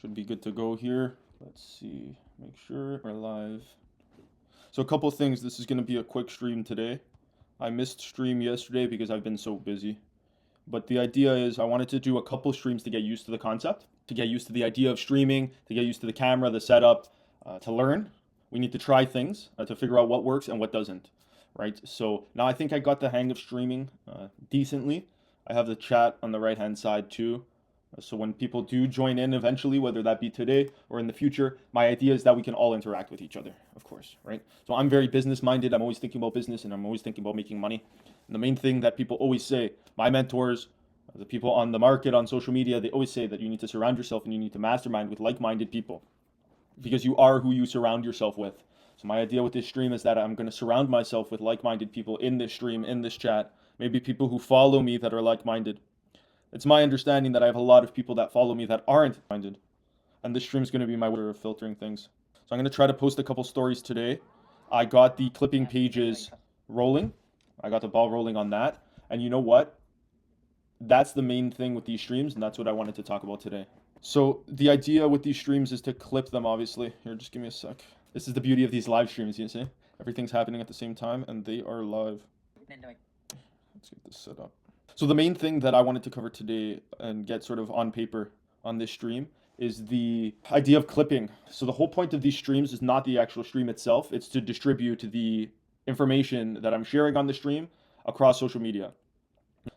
Should be good to go here. Let's see, make sure we're live. So a couple things, this is going to be a quick stream today. I missed stream yesterday because I've been so busy. But the idea is I wanted to do a couple streams to get used to the concept, to get used to the idea of streaming, to get used to the camera, the setup, to learn. We need to try things to figure out what works and what doesn't, right? So now I think I got the hang of streaming decently. I have the chat on the right hand side too. So when people do join in eventually, whether that be today or in the future, my idea is that we can all interact with each other, of course, right? So I'm very business minded. I'm always thinking about business and I'm always thinking about making money. And the main thing that people always say, my mentors, the people on the market, on social media, they always say that you need to surround yourself and you need to mastermind with like-minded people because you are who you surround yourself with. So my idea with this stream is that I'm going to surround myself with like-minded people in this stream, in this chat, maybe people who follow me that are like-minded. It's my understanding that I have a lot of people that follow me that aren't minded. And this stream is going to be my way of filtering things. So I'm going to try to post a couple stories today. I got the clipping pages rolling. I got the ball rolling on that. And you know what? That's the main thing with these streams, and that's what I wanted to talk about today. So the idea with these streams is to clip them, obviously. Here, just give me a sec. This is the beauty of these live streams, you see? Everything's happening at the same time, and they are live. Let's get this set up. So the main thing that I wanted to cover today and get sort of on paper on this stream is the idea of clipping. So the whole point of these streams is not the actual stream itself, it's to distribute the information that I'm sharing on the stream across social media.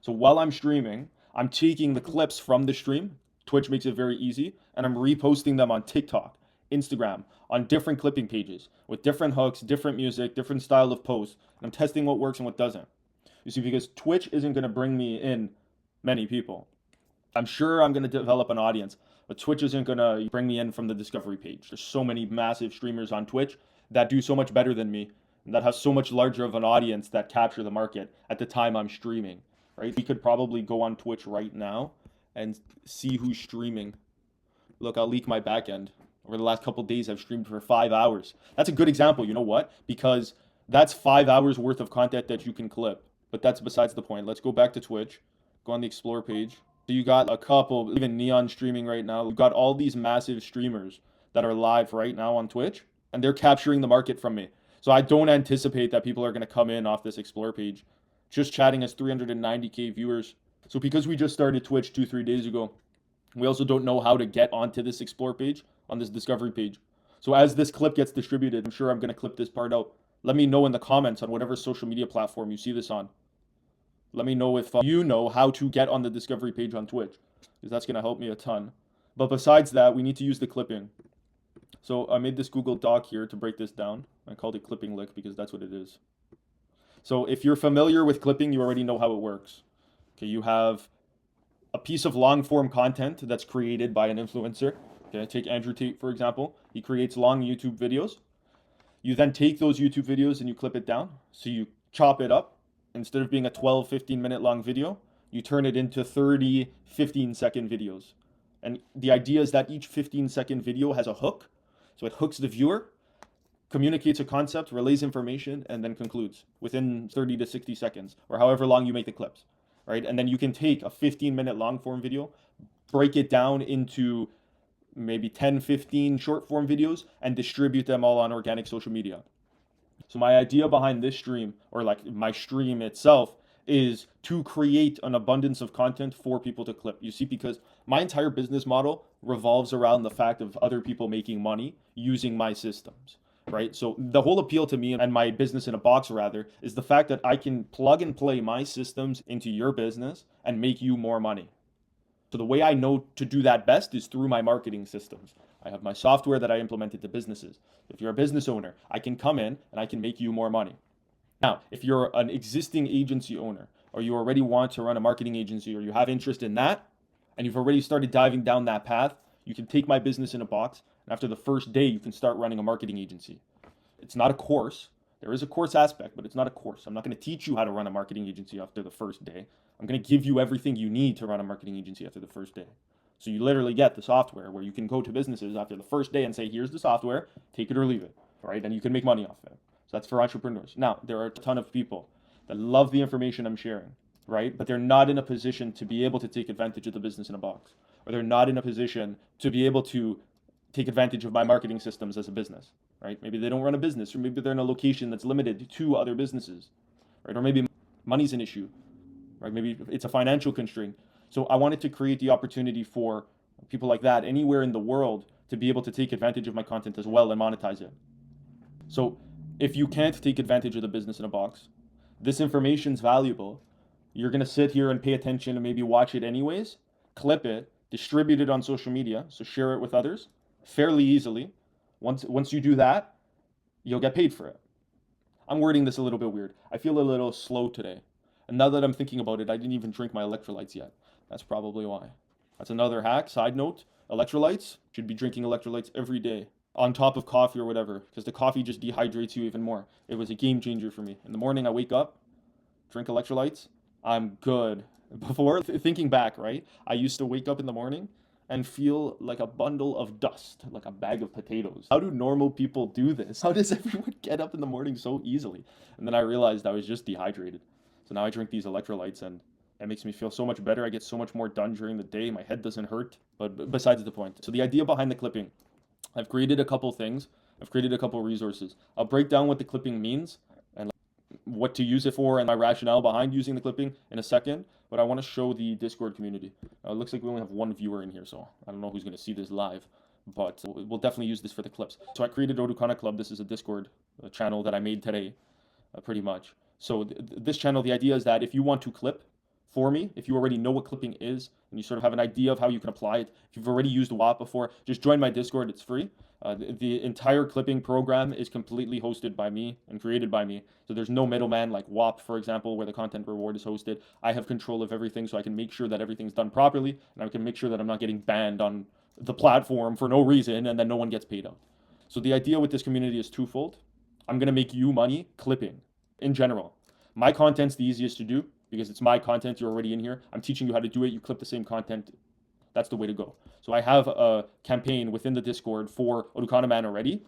So while I'm streaming, I'm taking the clips from the stream. Twitch makes it very easy, and I'm reposting them on TikTok, Instagram, on different clipping pages with different hooks, different music, different style of post. And I'm testing what works and what doesn't. You see, because Twitch isn't going to bring me in many people. I'm sure I'm going to develop an audience, but Twitch isn't going to bring me in from the discovery page. There's so many massive streamers on Twitch that do so much better than me, and that have so much larger of an audience that capture the market at the time I'm streaming, right? We could probably go on Twitch right now and see who's streaming. Look, I'll leak my back end. Over the last couple of days, I've streamed for 5 hours. That's a good example. You know what? Because that's 5 hours worth of content that you can clip. But that's besides the point. Let's go back to Twitch. Go on the Explore page. So you got a couple, even Neon streaming right now. You've got all these massive streamers that are live right now on Twitch, and they're capturing the market from me. So I don't anticipate that people are going to come in off this Explore page. Just Chatting has 390K viewers. So because we just started Twitch 2-3 days ago, we also don't know how to get onto this Explore page, on this Discovery page. So as this clip gets distributed, I'm sure I'm going to clip this part out. Let me know in the comments on whatever social media platform you see this on. Let me know if you know how to get on the Discovery page on Twitch, because that's going to help me a ton. But besides that, we need to use the clipping. So I made this Google Doc here to break this down. I called it Clipping Lick because that's what it is. So if you're familiar with clipping, you already know how it works. Okay, you have a piece of long form content that's created by an influencer. Okay, take Andrew Tate, for example. He creates long YouTube videos. You then take those YouTube videos and you clip it down. So you chop it up. Instead of being a 12, 15-minute long video, you turn it into 30, 15-second videos. And the idea is that each 15-second video has a hook. So it hooks the viewer, communicates a concept, relays information, and then concludes within 30 to 60 seconds, or however long you make the clips, right? And then you can take a 15-minute long form video, break it down into maybe 10, 15 short form videos, and distribute them all on organic social media. So my idea behind this stream, or like my stream itself, is to create an abundance of content for people to clip. You see, because my entire business model revolves around the fact of other people making money using my systems, right? So the whole appeal to me and my business in a box rather is the fact that I can plug and play my systems into your business and make you more money. So the way I know to do that best is through my marketing systems. I have my software that I implemented to businesses. If you're a business owner, I can come in and I can make you more money. Now, if you're an existing agency owner or you already want to run a marketing agency or you have interest in that and you've already started diving down that path, you can take my business in a box and after the first day you can start running a marketing agency. It's not a course. There is a course aspect, but it's not a course. I'm not going to teach you how to run a marketing agency after the first day. I'm going to give you everything you need to run a marketing agency after the first day. So you literally get the software where you can go to businesses after the first day and say, here's the software, take it or leave it, right? And you can make money off it. So that's for entrepreneurs. Now, there are a ton of people that love the information I'm sharing, right? But they're not in a position to be able to take advantage of the business in a box. or they're not in a position to be able to take advantage of my marketing systems as a business, right? Maybe they don't run a business, or maybe they're in a location that's limited to other businesses, right? Or maybe money's an issue, right? Maybe it's a financial constraint. So I wanted to create the opportunity for people like that anywhere in the world to be able to take advantage of my content as well and monetize it. So if you can't take advantage of the business in a box, this information's valuable. You're going to sit here and pay attention and maybe watch it anyways, clip it, distribute it on social media, so share it with others fairly easily. Once you do that, you'll get paid for it. I'm wording this a little bit weird. I feel a little slow today. And now that I'm thinking about it, I didn't even drink my electrolytes yet. That's probably why. That's another hack. Side note, electrolytes, should be drinking electrolytes every day on top of coffee or whatever, because the coffee just dehydrates you even more. It was a game changer for me. In the morning, I wake up, drink electrolytes, I'm good. Before, thinking back, right? I used to wake up in the morning and feel like a bundle of dust, like a bag of potatoes. How do normal people do this? How does everyone get up in the morning so easily? And then I realized I was just dehydrated. So now I drink these electrolytes and it makes me feel so much better. I get so much more done during the day. My head doesn't hurt. But besides the point. So the idea behind the clipping, I've created a couple things. I've created a couple resources. I'll break down what the clipping means and what to use it for and my rationale behind using the clipping in a second. But I want to show the Discord community. It looks like we only have one viewer in here, so I don't know who's going to see this live. But we'll definitely use this for the clips. So I created Oducana Club. This is a Discord channel that I made today, pretty much. So this channel, the idea is that if you want to clip for me, if you already know what clipping is and you sort of have an idea of how you can apply it, if you've already used WAP before, just join my Discord. It's free. The entire clipping program is completely hosted by me and created by me. So there's no middleman like WAP, for example, where the content reward is hosted. I have control of everything, so I can make sure that everything's done properly, and I can make sure that I'm not getting banned on the platform for no reason, and then no one gets paid out. So the idea with this community is twofold. I'm going to make you money clipping in general. My content's the easiest to do because it's my content. You're already in here. I'm teaching you how to do it. You clip the same content. That's the way to go. So I have a campaign within the Discord for Oducana Man already.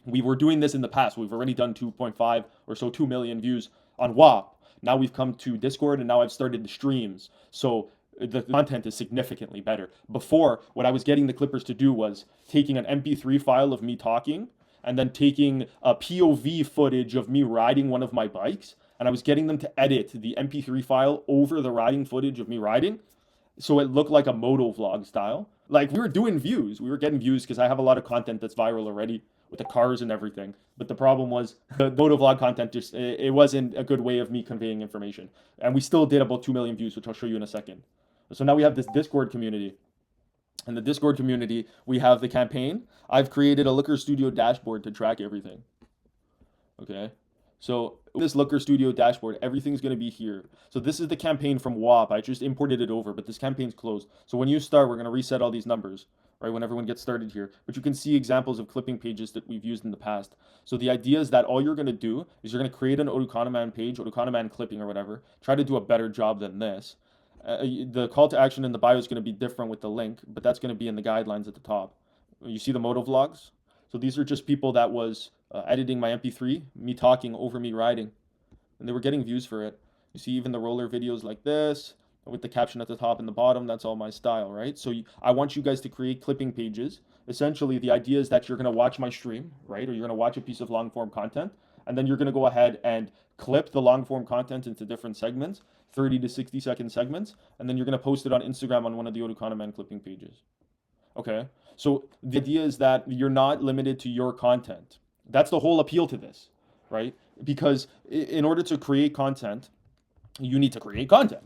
We were doing this in the past. We've already done 2.5 or so 2 million views on WAP. Now we've come to Discord and now I've started the streams. So the content is significantly better. Before, what I was getting the clippers to do was taking an MP3 file of me talking and then taking a POV footage of me riding one of my bikes. And I was getting them to edit the MP3 file over the riding footage of me riding, so it looked like a moto vlog style. Like, we were doing views. We were getting views because I have a lot of content that's viral already with the cars and everything. But the problem was the moto vlog content just, it wasn't a good way of me conveying information. And we still did about 2 million views, which I'll show you in a second. So now we have this Discord community. In the Discord community, we have the campaign. I've created a Looker Studio dashboard to track everything. Okay. So this Looker Studio dashboard, everything's going to be here. So this is the campaign from WAP. I just imported it over, but this campaign's closed. So when you start, we're going to reset all these numbers, right, when everyone gets started here. But you can see examples of clipping pages that we've used in the past. So the idea is that all you're going to do is you're going to create an Oducana Man page, Oducana Man clipping or whatever. Try to do a better job than this. The call to action in the bio is going to be different with the link, but that's going to be in the guidelines at the top. You see the moto vlogs? So these are just people that was editing my MP3, me talking over me riding, and they were getting views for it. You see even the roller videos like this with the caption at the top and the bottom. That's all my style, right? So I want you guys to create clipping pages. Essentially, the idea is that you're going to watch my stream, right? Or you're going to watch a piece of long form content, and then you're going to go ahead and clip the long form content into different segments, 30 to 60-second segments, and then you're going to post it on Instagram on one of the Oducana Man clipping pages. Okay, so the idea is that you're not limited to your content. That's the whole appeal to this, right? Because in order to create content, you need to create content.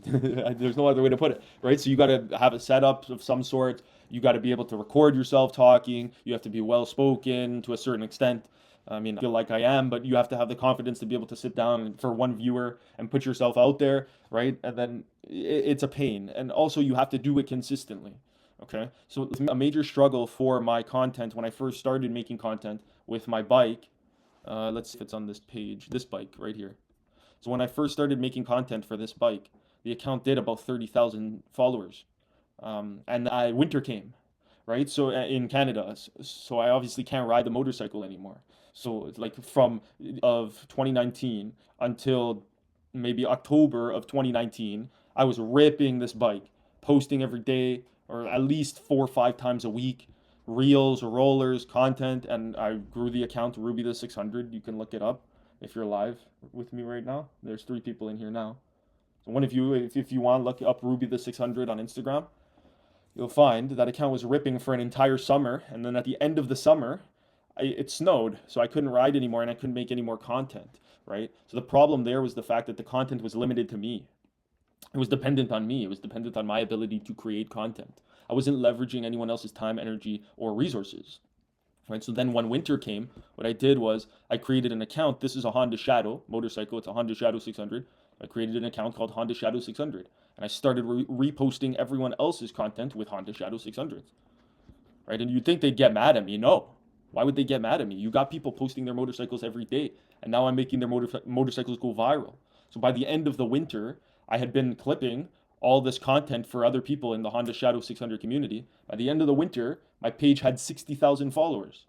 There's no other way to put it, right? So you got to have a setup of some sort. You got to be able to record yourself talking. You have to be well spoken to a certain extent. I mean, I feel like I am, but you have to have the confidence to be able to sit down for one viewer and put yourself out there, right? And then it's a pain. And also you have to do it consistently. Okay, so a major struggle for my content when I first started making content with my bike, let's see if it's on this page, this bike right here. So when I first started making content for this bike, the account did about 30,000 followers. And winter came, right? So in Canada, so I obviously can't ride the motorcycle anymore. So like from of 2019 until maybe October of 2019, I was ripping this bike, posting every day, or at least 4 or 5 times a week. Reels, rollers, content, and I grew the account Ruby the 600. You can look it up if you're live with me right now. There's 3 people in here now. So one of you, if you want, look up Ruby the 600 on Instagram. You'll find that account was ripping for an entire summer, and then at the end of the summer, it snowed, so I couldn't ride anymore and I couldn't make any more content, right? So the problem there was the fact that the content was limited to me. It was dependent on me. It was dependent on my ability to create content. I wasn't leveraging anyone else's time, energy, or resources. Right. So then when winter came, what I did was I created an account. This is a Honda Shadow motorcycle. It's a Honda Shadow 600. I created an account called Honda Shadow 600. And I started reposting everyone else's content with Honda Shadow 600s. Right. And you'd think they'd get mad at me. No. Why would they get mad at me? You got people posting their motorcycles every day. And now I'm making their motorcycles go viral. So by the end of the winter, I had been clipping all this content for other people in the Honda Shadow 600 community. By the end of the winter, my page had 60,000 followers.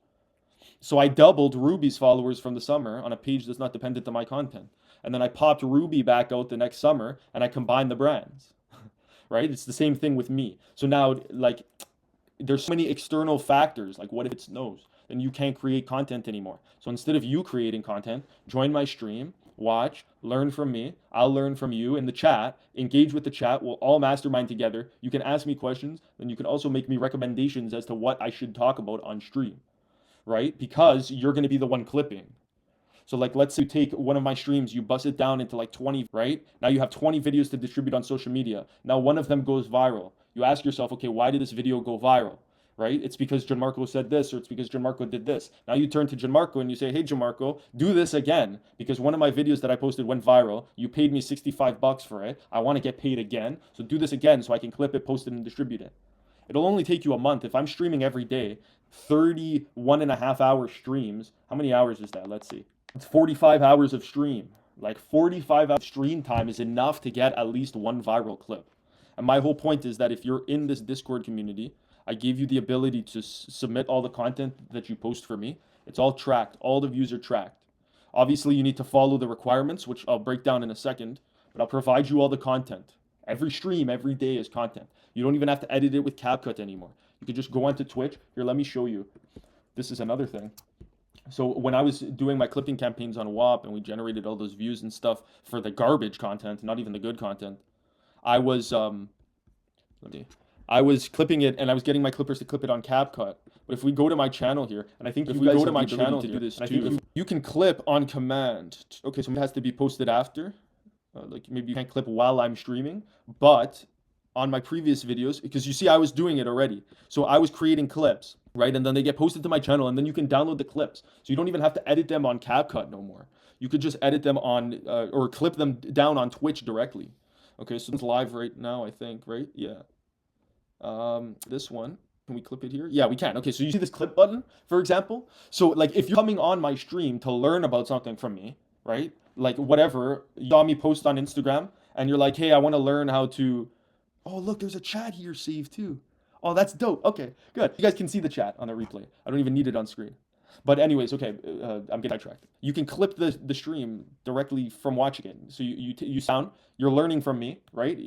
So I doubled Ruby's followers from the summer on a page that's not dependent on my content. And then I popped Ruby back out the next summer and I combined the brands. Right? It's the same thing with me. So now, like, there's so many external factors. Like, what if it snows? Then you can't create content anymore. So instead of you creating content, join my stream, watch, learn from me. I'll learn from you in the chat, engage with the chat. We'll all mastermind together. You can ask me questions. Then you can also make me recommendations as to what I should talk about on stream, right? Because you're going to be the one clipping. So like, let's say you take one of my streams, you bust it down into like 20, right? Now you have 20 videos to distribute on social media. Now one of them goes viral. You ask yourself, okay, why did this video go viral? Right? It's because Gianmarco said this, or it's because Gianmarco did this. Now you turn to Gianmarco and you say, hey, Gianmarco, do this again, because one of my videos that I posted went viral. You paid me $65 for it. I want to get paid again. So do this again so I can clip it, post it, and distribute it. It'll only take you a month. If I'm streaming every day, 31.5-hour streams. How many hours is that? Let's see. It's 45 hours of stream. Like 45 hours stream time is enough to get at least one viral clip. And my whole point is that if you're in this Discord community, I gave you the ability to submit all the content that you post for me. It's all tracked. All the views are tracked. Obviously, you need to follow the requirements, which I'll break down in a second, but I'll provide you all the content. Every stream, every day is content. You don't even have to edit it with CapCut anymore. You could just go onto Twitch. Here, let me show you. This is another thing. So when I was doing my clipping campaigns on WAP and we generated all those views and stuff for the garbage content, not even the good content, I was clipping it and I was getting my clippers to clip it on CapCut. But if we go to my channel here, and I think if we go to my channel to do this too, you can clip on command. Okay, so it has to be posted after. Like maybe you can't clip while I'm streaming, but on my previous videos, because you see I was doing it already. So I was creating clips, right? And then they get posted to my channel and then you can download the clips. So you don't even have to edit them on CapCut no more. You could just edit them on, or clip them down on Twitch directly. Okay, so it's live right now, I think, right? Yeah. This one, can we clip it here? Yeah, we can. Okay, so you see this clip button, for example? So like if you're coming on my stream to learn about something from me, right? Like whatever, you saw me post on Instagram and you're like, hey, I want to learn how to, oh, look, there's a chat here saved too. Oh, that's dope. Okay, good. You guys can see the chat on the replay. I don't even need it on screen. But anyways, okay, I'm getting sidetracked. You can clip the stream directly from watching it. So you sound, you're learning from me, right?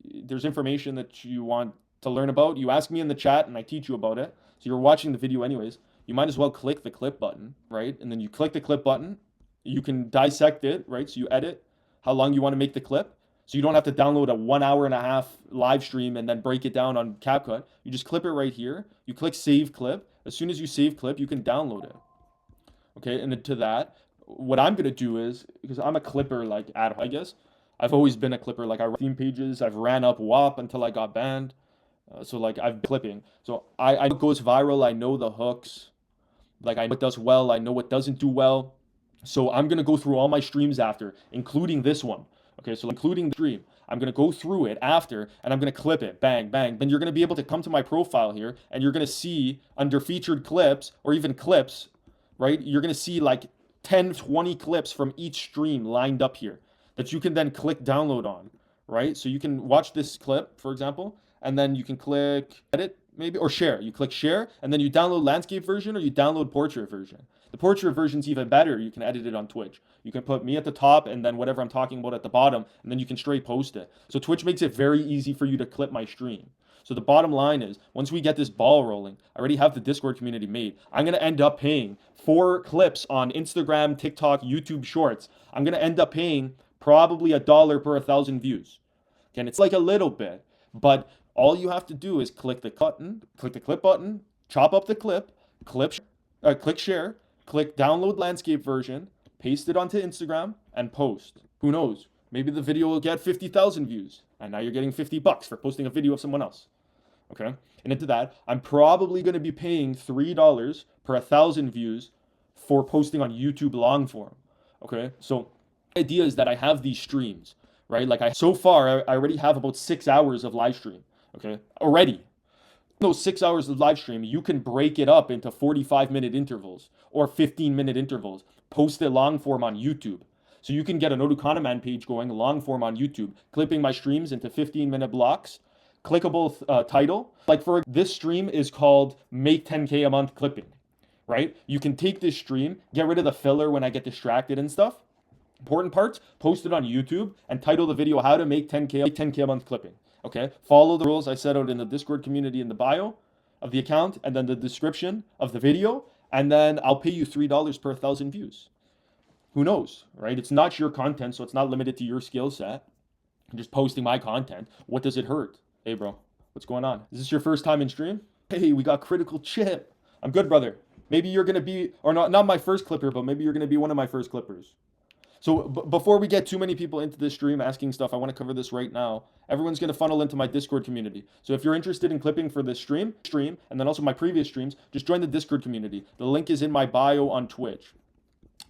There's information that you want to learn about. You ask me in the chat and I teach you about it. So you're watching the video anyways. You might as well click the clip button, right? And then you click the clip button. You can dissect it, right? So you edit how long you want to make the clip. So you don't have to download a 1.5-hour live stream and then break it down on CapCut. You just clip it right here. You click save clip. As soon as you save clip, you can download it. Okay, and then to that, what I'm gonna do is, because I'm a clipper like ad, I guess. I've always been a clipper. Like I write theme pages. I've ran up WAP until I got banned. So like I've been clipping. So I know what goes viral. I know the hooks. Like I know what does well. I know what doesn't do well. So I'm gonna go through all my streams after, including this one. Okay, so including the stream, I'm gonna go through it after, and I'm gonna clip it, bang, bang. Then you're gonna be able to come to my profile here, and you're gonna see under featured clips, or even clips, right? You're gonna see like 10, 20 clips from each stream lined up here that you can then click download on, right? So you can watch this clip, for example, and then you can click edit, maybe, or share. You click share, and then you download landscape version, or you download portrait version. The portrait version's even better. You can edit it on Twitch. You can put me at the top and then whatever I'm talking about at the bottom, and then you can straight post it. So Twitch makes it very easy for you to clip my stream. So the bottom line is, once we get this ball rolling, I already have the Discord community made. I'm going to end up paying for clips on Instagram, TikTok, YouTube Shorts. I'm going to end up paying probably $1 per 1,000 views. And it's like a little bit, but all you have to do is click the clip button, chop up the clip, click share, click download landscape version, paste it onto Instagram, and post. Who knows? Maybe the video will get 50,000 views, and now you're getting $50 for posting a video of someone else. Okay? And into that, I'm probably going to be paying $3 per 1,000 views for posting on YouTube long form. Okay? So the idea is that I have these streams, right? Like so far, I already have about 6 hours of live stream. Okay? Already. Those 6 hours of live stream, you can break it up into 45-minute intervals or 15-minute intervals. Post it long form on YouTube. So you can get an Oducanaman page going long form on YouTube, clipping my streams into 15-minute blocks, clickable title. Like for this stream is called Make 10K a Month Clipping, right? You can take this stream, get rid of the filler when I get distracted and stuff. Important parts, post it on YouTube and title the video How to Make 10K a Month Clipping. Okay, follow the rules I set out in the Discord community in the bio of the account and then the description of the video, and then I'll pay you $3 per 1,000 views. Who knows, right? It's not your content, so it's not limited to your skill set. I'm just posting my content. What does it hurt? Hey, bro, what's going on? Is this your first time in stream? Hey, we got Critical Chip. I'm good, brother. Maybe you're going to be, or not my first clipper, but maybe you're going to be one of my first clippers. So before we get too many people into this stream asking stuff, I want to cover this right now. Everyone's going to funnel into my Discord community. So if you're interested in clipping for this stream, and then also my previous streams, just join the Discord community. The link is in my bio on Twitch.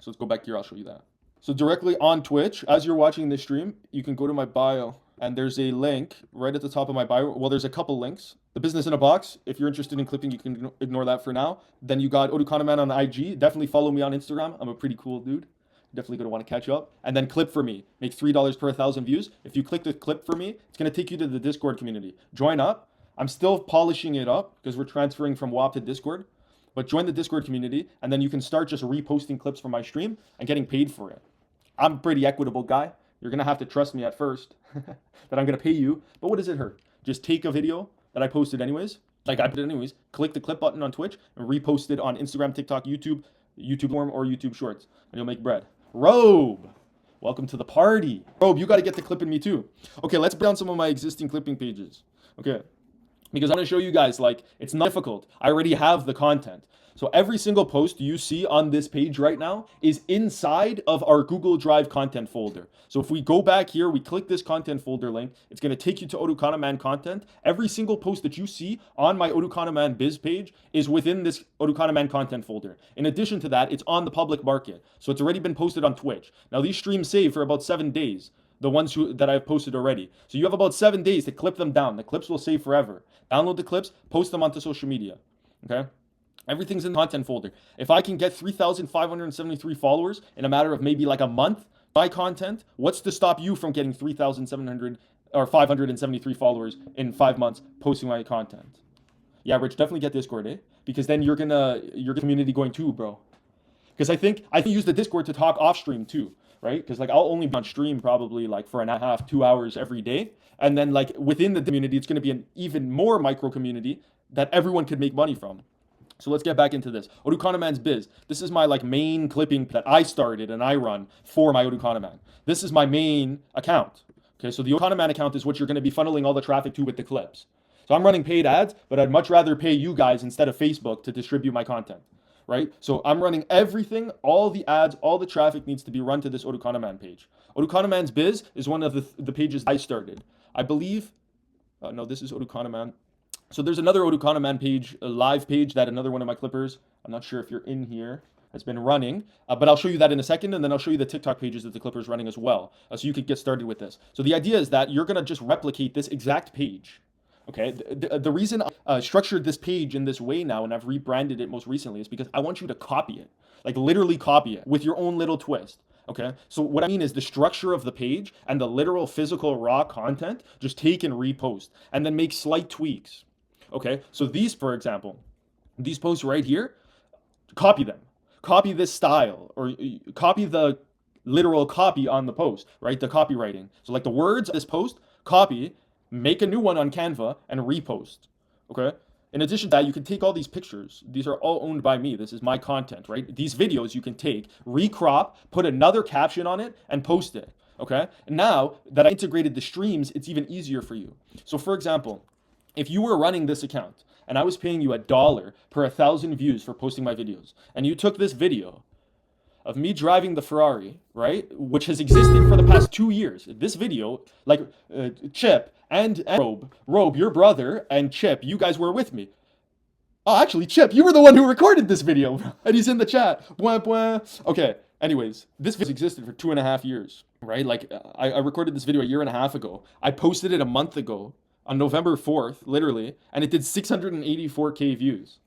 So let's go back here. I'll show you that. So directly on Twitch, as you're watching this stream, you can go to my bio and there's a link right at the top of my bio. Well, there's a couple links. The Business in a Box. If you're interested in clipping, you can ignore that for now. Then you got Oducanaman on IG. Definitely follow me on Instagram. I'm a pretty cool dude. Definitely going to want to catch up. And then Clip for Me. Make $3 per 1,000 views. If you click the Clip for Me, it's going to take you to the Discord community. Join up. I'm still polishing it up because we're transferring from WAP to Discord. But join the Discord community, and then you can start just reposting clips from my stream and getting paid for it. I'm a pretty equitable guy. You're going to have to trust me at first that I'm going to pay you. But what does it hurt? Just take a video that I posted anyways, click the clip button on Twitch and repost it on Instagram, TikTok, YouTube Form, or YouTube Shorts, and you'll make bread. Robe, welcome to the party. Robe, you got to get the clipping me too. Okay, let's break down some of my existing clipping pages. Okay, because I want to show you guys, like, it's not difficult. I already have the content. So every single post you see on this page right now is inside of our Google Drive content folder. So if we go back here, we click this content folder link, it's going to take you to Oducanaman content. Every single post that you see on my Oducanaman biz page is within this Oducanaman content folder. In addition to that, it's on the public market. So it's already been posted on Twitch. Now these streams save for about 7 days. The ones that I've posted already. So you have about 7 days to clip them down. The clips will save forever. Download the clips, post them onto social media. Okay? Everything's in the content folder. If I can get 3,573 followers in a matter of maybe like a month by content, what's to stop you from getting 3,700 or 573 followers in 5 months posting my content? Yeah, Rich, definitely get Discord, eh? Because then your community going too, bro. Because I think use the Discord to talk off stream too, right? Because like I'll only be on stream probably like for an hour and a half, 2 hours every day. And then like within the community, it's going to be an even more micro community that everyone could make money from. So let's get back into this. Oducanaman's Biz. This is my like main clipping that I started and I run for my Oducanaman. This is my main account. Okay, so the Oducanaman account is what you're going to be funneling all the traffic to with the clips. So I'm running paid ads, but I'd much rather pay you guys instead of Facebook to distribute my content, right? So I'm running everything, all the ads, all the traffic needs to be run to this Oducanaman page. Oducanaman's Biz is one of the pages I started. I believe, no, this is Oducanaman. So there's another Oducanaman page, a live page that another one of my clippers, I'm not sure if you're in here, has been running, but I'll show you that in a second, and then I'll show you the TikTok pages that the clipper's running as well, so you could get started with this. So the idea is that you're going to just replicate this exact page. Okay, the reason I structured this page in this way now, and I've rebranded it most recently, is because I want you to copy it, like literally copy it with your own little twist. Okay, so what I mean is the structure of the page and the literal physical raw content, just take and repost, and then make slight tweaks. Okay, so these, for example, these posts right here, copy them. Copy this style, or copy the literal copy on the post, right? The copywriting. So like the words of this post, copy, make a new one on Canva, and repost. Okay? In addition to that, you can take all these pictures. These are all owned by me. This is my content, right? These videos you can take, recrop, put another caption on it, and post it. Okay? And now that I integrated the streams, it's even easier for you. So, for example, if you were running this account and I was paying you $1 per 1,000 views for posting my videos, and you took this video of me driving the Ferrari, right, which has existed for the past 2 years. This video, like Chip and Robe, your brother, and Chip, you guys were with me. Oh, actually, Chip, you were the one who recorded this video, and he's in the chat. Bwah, bwah. Okay, anyways, this video existed for 2.5 years, right? Like, I recorded this video a year and a half ago. I posted it a month ago on November 4th, literally, and it did 684K views.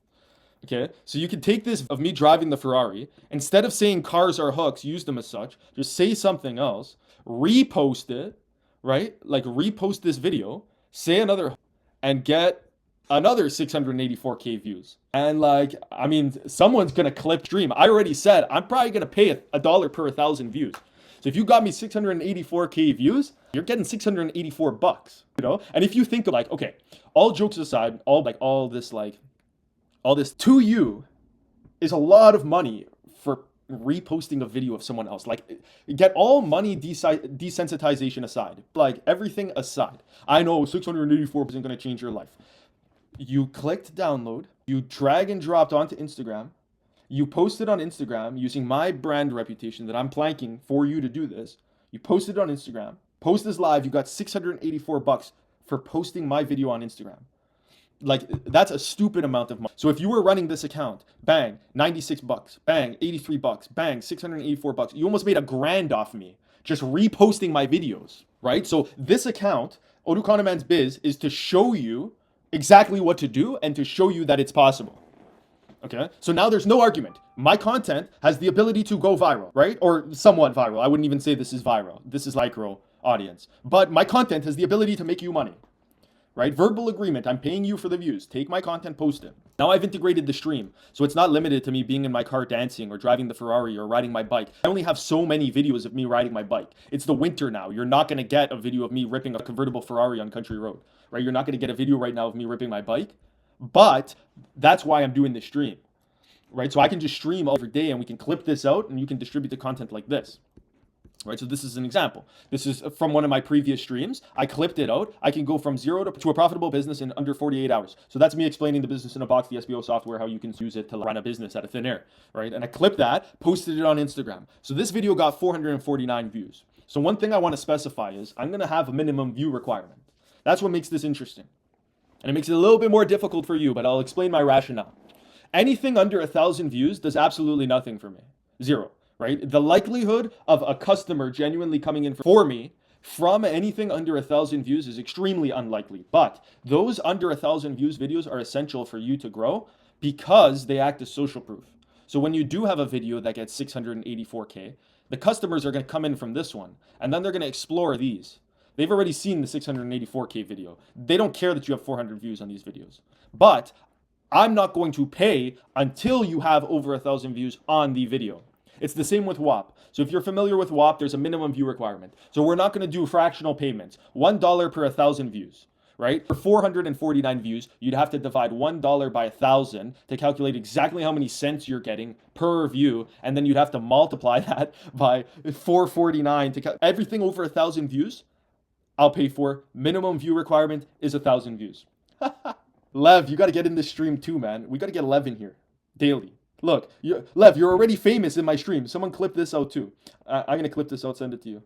Okay, so you can take this of me driving the Ferrari, instead of saying cars are hooks, use them as such, just say something else, repost it, right? Like repost this video, say another, and get another 684K views. And like, I mean, someone's gonna clip stream. I already said I'm probably gonna pay $1 per 1,000 views. So if you got me 684K views, you're getting $684, you know? And if you think of like, okay, all jokes aside, all this to you is a lot of money for reposting a video of someone else. Like, get all money desensitization aside, like everything aside. I know 684 isn't going to change your life. You clicked download, you drag and dropped onto Instagram, you posted on Instagram using my brand reputation that I'm planking for you to do this. You posted on Instagram, post this live, you got $684 for posting my video on Instagram. Like, that's a stupid amount of money. So if you were running this account, bang, $96, bang, $83, bang, $684, you almost made $1,000 off me just reposting my videos, right? So this account, Odukonaman's Biz, is to show you exactly what to do and to show you that it's possible. Okay, so now there's no argument. My content has the ability to go viral, right? Or somewhat viral. I wouldn't even say this is viral. This is micro audience. But my content has the ability to make you money. Right? Verbal agreement. I'm paying you for the views. Take my content, post it. Now I've integrated the stream. So it's not limited to me being in my car dancing or driving the Ferrari or riding my bike. I only have so many videos of me riding my bike. It's the winter now. You're not going to get a video of me ripping a convertible Ferrari on Country Road. Right? You're not going to get a video right now of me ripping my bike. But that's why I'm doing this stream. Right? So I can just stream every day and we can clip this out and you can distribute the content like this. Right, so this is an example. This is from one of my previous streams. I clipped it out. I can go from zero to a profitable business in under 48 hours. So that's me explaining the business in a box, the SBO software, how you can use it to run a business out of thin air, right? And I clipped that, posted it on Instagram. So this video got 449 views. So one thing I want to specify is I'm going to have a minimum view requirement. That's what makes this interesting. And it makes it a little bit more difficult for you, but I'll explain my rationale. Anything under 1,000 views does absolutely nothing for me. Zero. Right? The likelihood of a customer genuinely coming in for me from anything under 1,000 views is extremely unlikely. But those under 1,000 views videos are essential for you to grow because they act as social proof. So when you do have a video that gets 684K, the customers are going to come in from this one, and then they're going to explore these. They've already seen the 684K video. They don't care that you have 400 views on these videos. But I'm not going to pay until you have over 1,000 views on the video. It's the same with WAP. So if you're familiar with WAP, there's a minimum view requirement. So we're not going to do fractional payments. $1 per 1,000 views, right? For 449 views, you'd have to divide $1 by 1,000 to calculate exactly how many cents you're getting per view. And then you'd have to multiply that by 449 to everything over 1,000 views. I'll pay for. Minimum view requirement is 1,000 views. Lev, you got to get in this stream too, man. We got to get Lev in here daily. Look, Lev, you're already famous in my stream. Someone clip this out too. I'm going to clip this out, send it to you.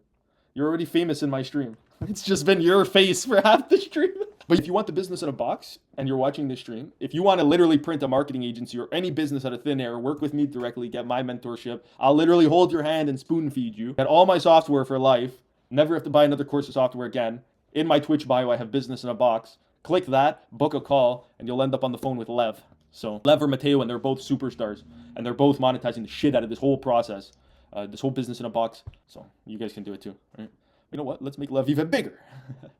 You're already famous in my stream. It's just been your face for half the stream. But if you want the business in a box and you're watching this stream, if you want to literally print a marketing agency or any business out of thin air, work with me directly, get my mentorship. I'll literally hold your hand and spoon feed you. Get all my software for life. Never have to buy another course of software again. In my Twitch bio, I have business in a box. Click that, book a call, and you'll end up on the phone with Lev. So Lev or Mateo, and they're both superstars, and they're both monetizing the shit out of this whole process, this whole business in a box. So you guys can do it too, right? You know what? Let's make Lev even bigger.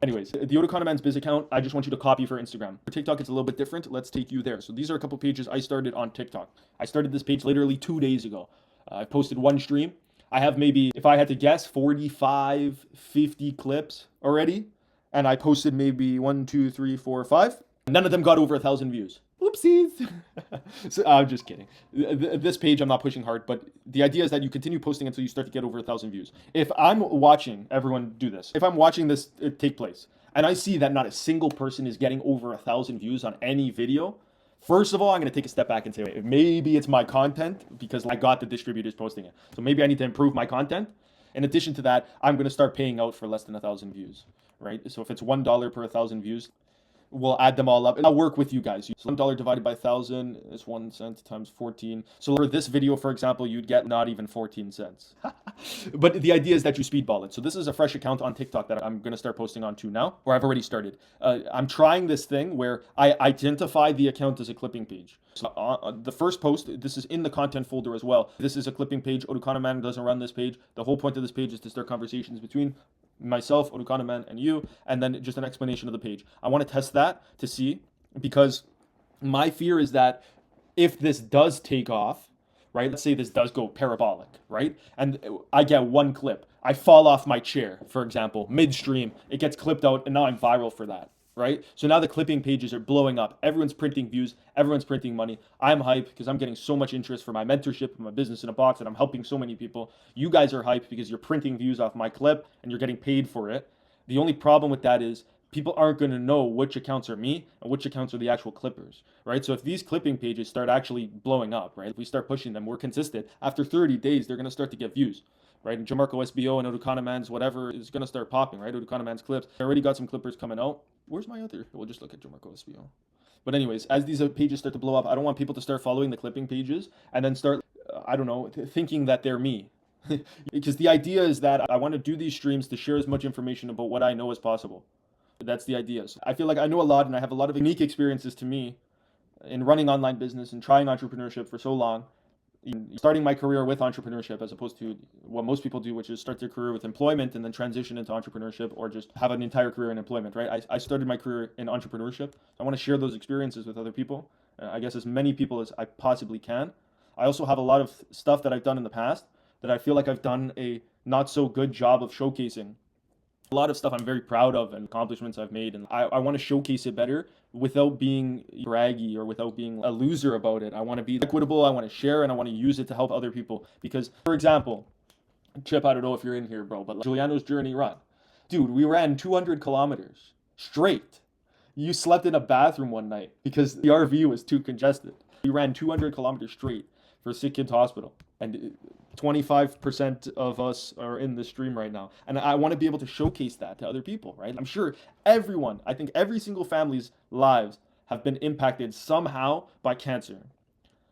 Anyways, the Odukonaman's Biz account, I just want you to copy for Instagram. For TikTok, it's a little bit different. Let's take you there. So these are a couple pages I started on TikTok. I started this page literally 2 days ago. I posted one stream. I have maybe, if I had to guess, 45, 50 clips already. and I posted maybe 1, 2, 3, 4, 5. None of them got over 1,000 views. Oopsies. So I'm just kidding. This page I'm not pushing hard, but the idea is that you continue posting until you start to get over 1,000 views. If I'm watching everyone do this, if I'm watching this take place, and I see that not a single person is getting over 1,000 views on any video, first of all, I'm going to take a step back and say, wait, maybe it's my content because I got the distributors posting it. So maybe I need to improve my content. In addition to that, I'm going to start paying out for less than 1,000 views, right? So if it's $1 per 1,000 views, we'll add them all up and I'll work with you guys. So $1 divided by 1,000 is 1 cent times 14. So for this video, for example, you'd get not even 14 cents. But the idea is that you speedball it. So this is a fresh account on TikTok that I'm going to start posting on to now, or I've already started. I'm trying this thing where I identify the account as a clipping page. So the first post, this is in the content folder as well. This is a clipping page. Oducanaman doesn't run this page. The whole point of this page is to start conversations between myself, Oducanaman, and you, and then just an explanation of the page. I want to test that to see, because my fear is that if this does take off, right? Let's say this does go parabolic, right? And I get one clip. I fall off my chair, for example, midstream. It gets clipped out, and now I'm viral for that, right? So now the clipping pages are blowing up. Everyone's printing views. Everyone's printing money. I'm hyped because I'm getting so much interest for my mentorship, my business in a box, and I'm helping so many people. You guys are hyped because you're printing views off my clip and you're getting paid for it. The only problem with that is people aren't going to know which accounts are me and which accounts are the actual clippers, right? So if these clipping pages start actually blowing up, right? If we start pushing them, we're consistent. After 30 days, they're going to start to get views, right? And Jamarco SBO and Oducanaman's whatever is going to start popping, right? Oducanaman's clips. I already got some clippers coming out. Where's my other? We'll just look at Jamarco SBO. But anyways, as these pages start to blow up, I don't want people to start following the clipping pages and then start, I don't know, thinking that they're me. Because the idea is that I want to do these streams to share as much information about what I know as possible. That's the idea. So I feel like I know a lot and I have a lot of unique experiences to me in running online business and trying entrepreneurship for so long. Starting my career with entrepreneurship as opposed to what most people do, which is start their career with employment and then transition into entrepreneurship or just have an entire career in employment, right? I started my career in entrepreneurship. I want to share those experiences with other people, I guess as many people as I possibly can. I also have a lot of stuff that I've done in the past that I feel like I've done a not so good job of showcasing. A lot of stuff I'm very proud of and accomplishments I've made, and I want to showcase it better without being braggy or without being a loser about it. I want to be equitable, I want to share, and I want to use it to help other people. Because, for example, Chip, I don't know if you're in here, bro, but Giuliano's Journey Run. Dude, we ran 200 kilometers straight. You slept in a bathroom one night because the RV was too congested. We ran 200 kilometers straight for Sick Kids Hospital. And 25% of us are in this stream right now. And I want to be able to showcase that to other people, right? I'm sure everyone, I think every single family's lives have been impacted somehow by cancer,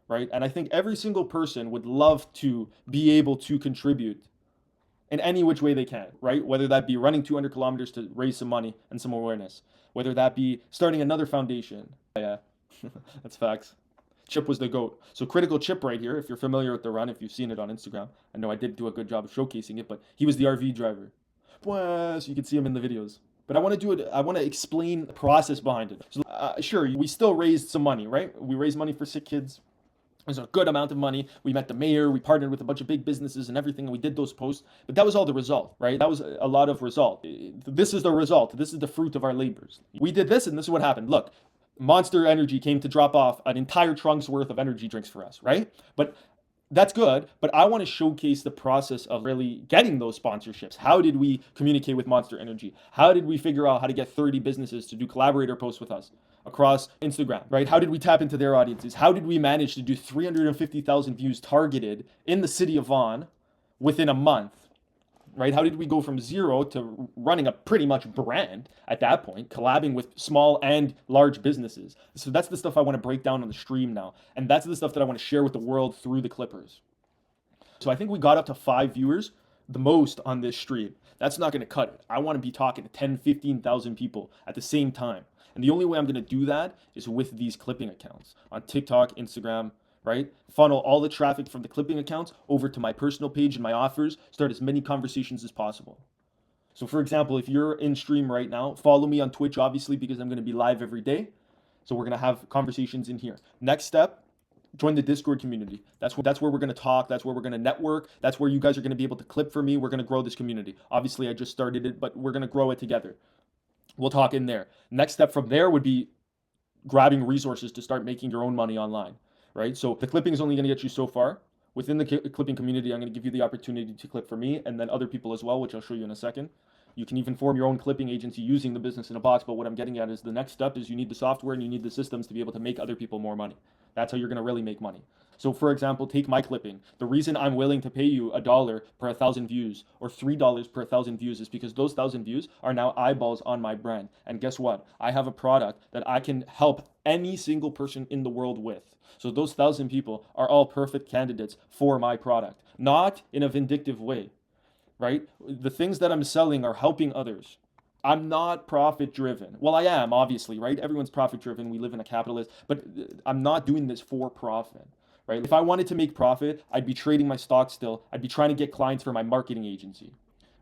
right? And I think every single person would love to be able to contribute in any which way they can, right? Whether that be running 200 kilometers to raise some money and some awareness, whether that be starting another foundation. Yeah, that's facts. Chip was the GOAT. So Critical Chip right here, if you're familiar with the run, if you've seen it on Instagram. I know I did do a good job of showcasing it, but he was the RV driver. So you can see him in the videos. But I want to do it, I want to explain the process behind it. So sure, we still raised some money, right? We raised money for Sick Kids. It was a good amount of money. We met the mayor, we partnered with a bunch of big businesses and everything, and we did those posts. But that was all the result, right? That was a lot of result. This is the result. This is the fruit of our labors. We did this, and this is what happened. Look, Monster Energy came to drop off an entire trunk's worth of energy drinks for us, right? But that's good, but I want to showcase the process of really getting those sponsorships. How did we communicate with Monster Energy? How did we figure out how to get 30 businesses to do collaborator posts with us across Instagram, right? How did we tap into their audiences? How did we manage to do 350,000 views targeted in the city of Vaughan within a month? Right? How did we go from zero to running a pretty much brand at that point, collabing with small and large businesses? So that's the stuff I want to break down on the stream now. And that's the stuff that I want to share with the world through the Clippers. So I think we got up to 5 viewers, the most on this stream. That's not going to cut it. I want to be talking to 10, 15,000 people at the same time. And the only way I'm going to do that is with these clipping accounts on TikTok, Instagram, right? Funnel all the traffic from the clipping accounts over to my personal page and my offers, start as many conversations as possible. So for example, if you're in stream right now, follow me on Twitch, obviously, because I'm going to be live every day. So we're going to have conversations in here. Next step, join the Discord community. That's where we're going to talk. That's where we're going to network. That's where you guys are going to be able to clip for me. We're going to grow this community. Obviously, I just started it, but we're going to grow it together. We'll talk in there. Next step from there would be grabbing resources to start making your own money online, right? So the clipping is only going to get you so far. Within the clipping community, I'm going to give you the opportunity to clip for me and then other people as well, which I'll show you in a second. You can even form your own clipping agency using the business in a box. But what I'm getting at is the next step is you need the software and you need the systems to be able to make other people more money. That's how you're going to really make money. So, for example, take my clipping. The reason I'm willing to pay you $1 per 1,000 views or $3 per 1,000 views is because those 1,000 views are now eyeballs on my brand. And guess what? I have a product that I can help any single person in the world with. So those 1,000 people are all perfect candidates for my product, not in a vindictive way, right? The things that I'm selling are helping others. I'm not profit driven. Well, I am, obviously, right? Everyone's profit driven. We live in a capitalist, but I'm not doing this for profit, right? If I wanted to make profit, I'd be trading my stock still. I'd be trying to get clients for my marketing agency,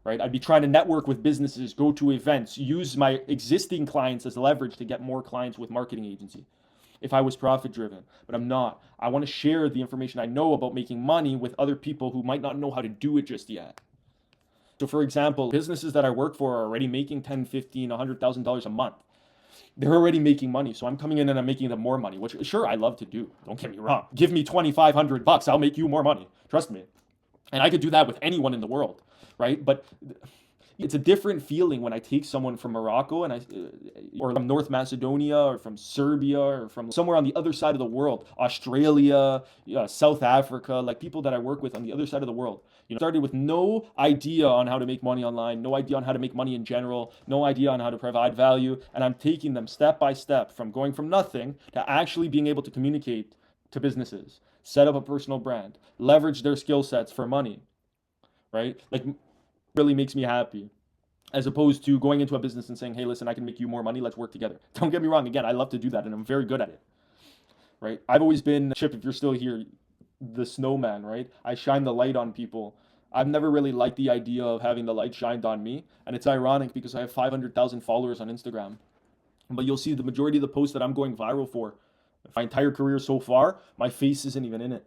right? I'd be trying to network with businesses, go to events, use my existing clients as leverage to get more clients with marketing agency if I was profit driven, but I'm not. I want to share the information I know about making money with other people who might not know how to do it just yet. So for example, businesses that I work for are already making 10, 15, $100,000 a month. They're already making money. So I'm coming in and I'm making them more money, which sure I love to do. Don't get me wrong. Give me 2,500 bucks, I'll make you more money. Trust me. And I could do that with anyone in the world, right? But it's a different feeling when I take someone from Morocco or from North Macedonia or from Serbia or from somewhere on the other side of the world, Australia, South Africa, like people that I work with on the other side of the world. Started with no idea on how to make money online, no idea on how to make money in general, no idea on how to provide value, and I'm taking them step by step from going from nothing to actually being able to communicate to businesses, set up a personal brand, leverage their skill sets for money, right? Like really makes me happy as opposed to going into a business and saying, hey, listen, I can make you more money. Let's work together. Don't get me wrong. Again, I love to do that and I'm very good at it, right? I've always been, Chip, if you're still here, the snowman, right? I shine the light on people. I've never really liked the idea of having the light shined on me. And it's ironic because I have 500,000 followers on Instagram. But you'll see the majority of the posts that I'm going viral for, my entire career so far, my face isn't even in it.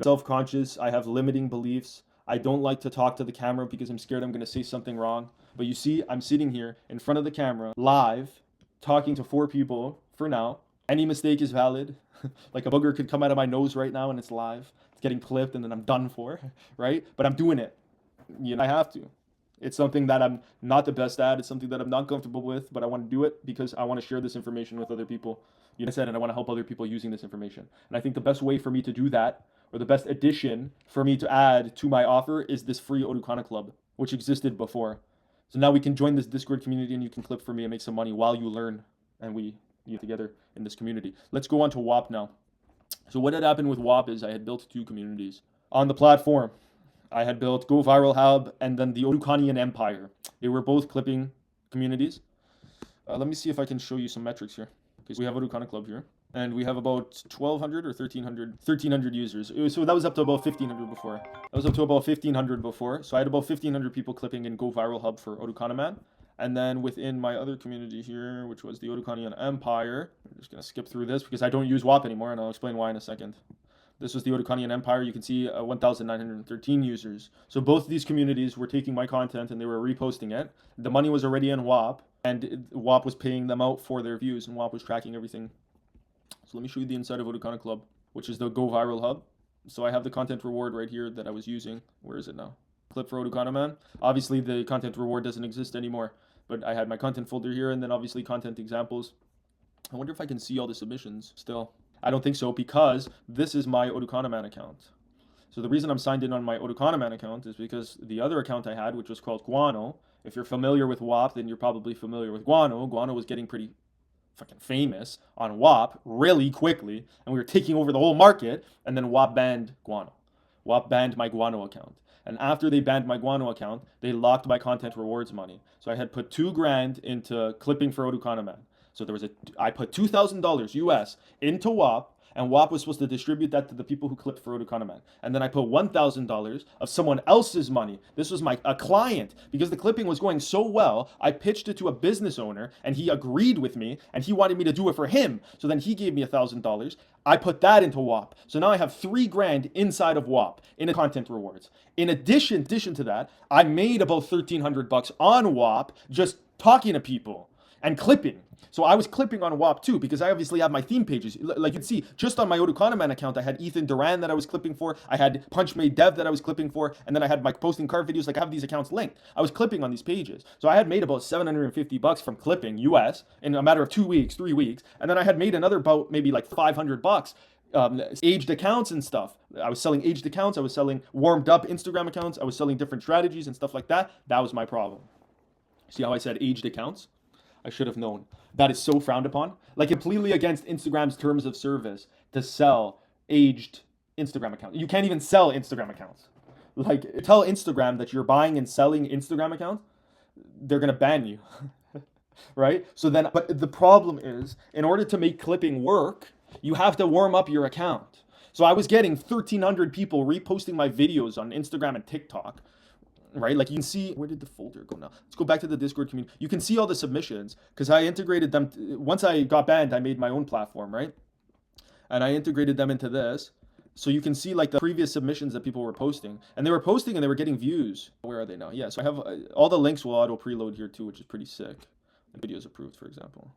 Self-conscious, I have limiting beliefs. I don't like to talk to the camera because I'm scared I'm going to say something wrong. But you see, I'm sitting here in front of the camera, live, talking to 4 people for now. Any mistake is valid. Like a booger could come out of my nose right now and it's live. It's getting clipped and then I'm done for, right? But I'm doing it. I have to. It's something that I'm not the best at. It's something that I'm not comfortable with, but I want to do it because I want to share this information with other people. I said, and I want to help other people using this information. And I think the best way for me to do that, or the best addition for me to add to my offer, is this free Odukana Club, which existed before. So now we can join this Discord community and you can clip for me and make some money while you learn and we together in this community. Let's go on to WAP now. So what had happened with WAP is I had built 2 communities on the platform. I had built Go Viral Hub and then the Odukanian Empire. They were both clipping communities. Let me see if I can show you some metrics here. Okay, so we have Odukana Club here, and we have about 1,200 or 1,300 users. So that was up to about 1,500 before. That was up to about 1,500 before. So I had about 1,500 people clipping in Go Viral Hub for Odukana Man. And then within my other community here, which was the Odukanian Empire, I'm just going to skip through this because I don't use WAP anymore, and I'll explain why in a second. This was the Odukanian Empire. You can see 1,913 users. So both of these communities were taking my content and they were reposting it. The money was already in WAP, and WAP was paying them out for their views, and WAP was tracking everything. So let me show you the inside of Odukana Club, which is the Go Viral Hub. So I have the content reward right here that I was using. Where is it now? Clip for Odukana Man. Obviously, the content reward doesn't exist anymore, but I had my content folder here, and then obviously content examples. I wonder if I can see all the submissions still. I don't think so because this is my Odukana Man account. So the reason I'm signed in on my Odukana Man account is because the other account I had, which was called Guano, if you're familiar with WAP, then you're probably familiar with Guano. Guano was getting pretty fucking famous on WAP really quickly, and we were taking over the whole market, and then WAP banned Guano. WAP banned my Guano account. And after they banned my Guano account, they locked my content rewards money. So I had put $2,000 into clipping for Odukana Man. So I put $2,000 US into WAP, and WAP was supposed to distribute that to the people who clipped for Road Economan. And then I put $1,000 of someone else's money. This was a client, because the clipping was going so well. I pitched it to a business owner, and he agreed with me, and he wanted me to do it for him. So then he gave me $1,000. I put that into WAP. So now I have $3,000 inside of WAP in a content rewards. In addition to that, I made about $1,300 on WAP just talking to people and clipping. So I was clipping on WAP too, because I obviously have my theme pages. Like you can see, just on my Odukonaman account, I had Ethan Duran that I was clipping for. I had Punchmade Dev that I was clipping for. And then I had my posting card videos. Like I have these accounts linked. I was clipping on these pages. So I had made about $750 from clipping US in a matter of 2 weeks, 3 weeks. And then I had made another about maybe like $500 aged accounts and stuff. I was selling aged accounts. I was selling warmed up Instagram accounts. I was selling different strategies and stuff like that. That was my problem. See how I said aged accounts? I should have known. That is so frowned upon. Like completely against Instagram's terms of service to sell aged Instagram accounts. You can't even sell Instagram accounts. Like tell Instagram that you're buying and selling Instagram accounts, they're gonna ban you. Right? So then, but the problem is, in order to make clipping work, you have to warm up your account. So I was getting 1,300 people reposting my videos on Instagram and TikTok. Right? Like you can see, where did the folder go now? Let's go back to the Discord community. You can see all the submissions because I integrated them. Once I got banned, I made my own platform, right? And I integrated them into this. So you can see like the previous submissions that people were posting, and they were posting and they were getting views. Where are they now? Yeah, so I have all the links will auto preload here too, which is pretty sick. And videos approved, for example.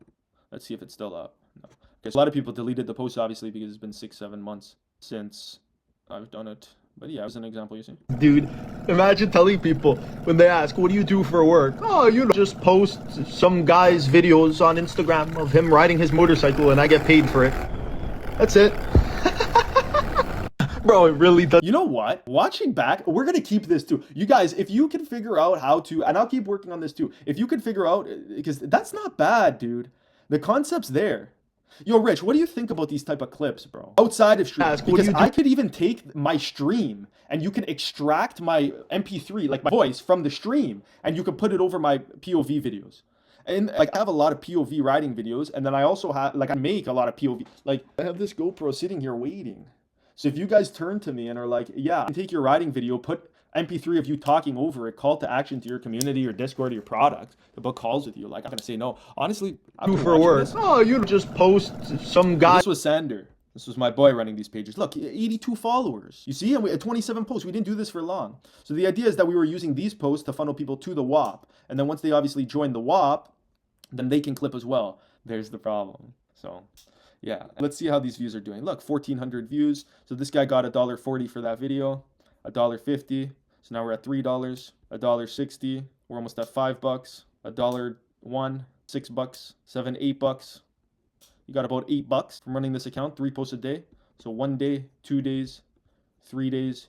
Let's see if it's still up. No. Okay, so a lot of people deleted the post obviously because it's been 6-7 months since I've done it. But yeah, as an example, you see. Dude, imagine telling people when they ask, what do you do for work? Oh, just post some guy's videos on Instagram of him riding his motorcycle and I get paid for it. That's it. Bro, it really does. You know what? Watching back, we're going to keep this too. You guys, if you can figure out how to, and I'll keep working on this too. If you can figure out, because that's not bad, dude. The concept's there. Yo, Rich, what do you think about these type of clips, bro? Outside of stream, because I could even take my stream and you can extract my MP3, like my voice from the stream, and you can put it over my POV videos. And like I have a lot of POV riding videos, and then I also have, like I make a lot of POV. Like I have this GoPro sitting here waiting. So if you guys turn to me and are like, yeah, take your riding video, put MP3 of you talking over it, call to action to your community, your Discord, or your product to book calls with you. Like, I'm going to say no. Honestly, I'm for work. Oh, you just post some guy. This was Sander. This was my boy running these pages. Look, 82 followers. You see? And we had 27 posts. We didn't do this for long. So the idea is that we were using these posts to funnel people to the WAP. And then once they obviously join the WAP, then they can clip as well. There's the problem. So yeah, let's see how these views are doing. Look, 1,400 views. So this guy got $1.40 for that video, $1.50. So now we're at $3, $1.60. We're almost at $5, $1.01, $6, $7, $8. You got about $8 from running this account, 3 posts a day. So 1 day, 2 days, 3 days,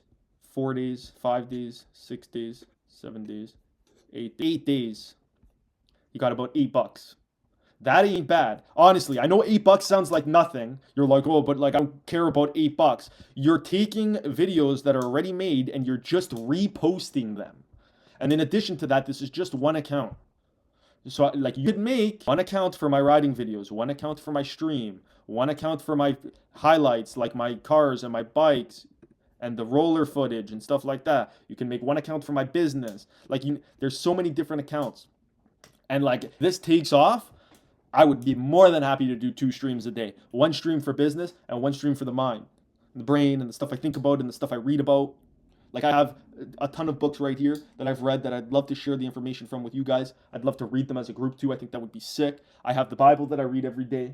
4 days, 5 days, 6 days, 7 days, 8 days. You got about $8. That ain't bad. Honestly, I know $8 sounds like nothing. You're like, oh, but like I don't care about $8. You're taking videos that are already made and you're just reposting them. And in addition to that, this is just one account. So like you could make one account for my riding videos, one account for my stream, one account for my highlights, like my cars and my bikes and the roller footage and stuff like that. You can make one account for my business. Like there's so many different accounts. And like this takes off, I would be more than happy to do 2 streams a day. 1 stream for business and 1 stream for the mind, the brain, and the stuff I think about and the stuff I read about. Like I have a ton of books right here that I've read that I'd love to share the information from with you guys. I'd love to read them as a group too. I think that would be sick. I have the Bible that I read every day,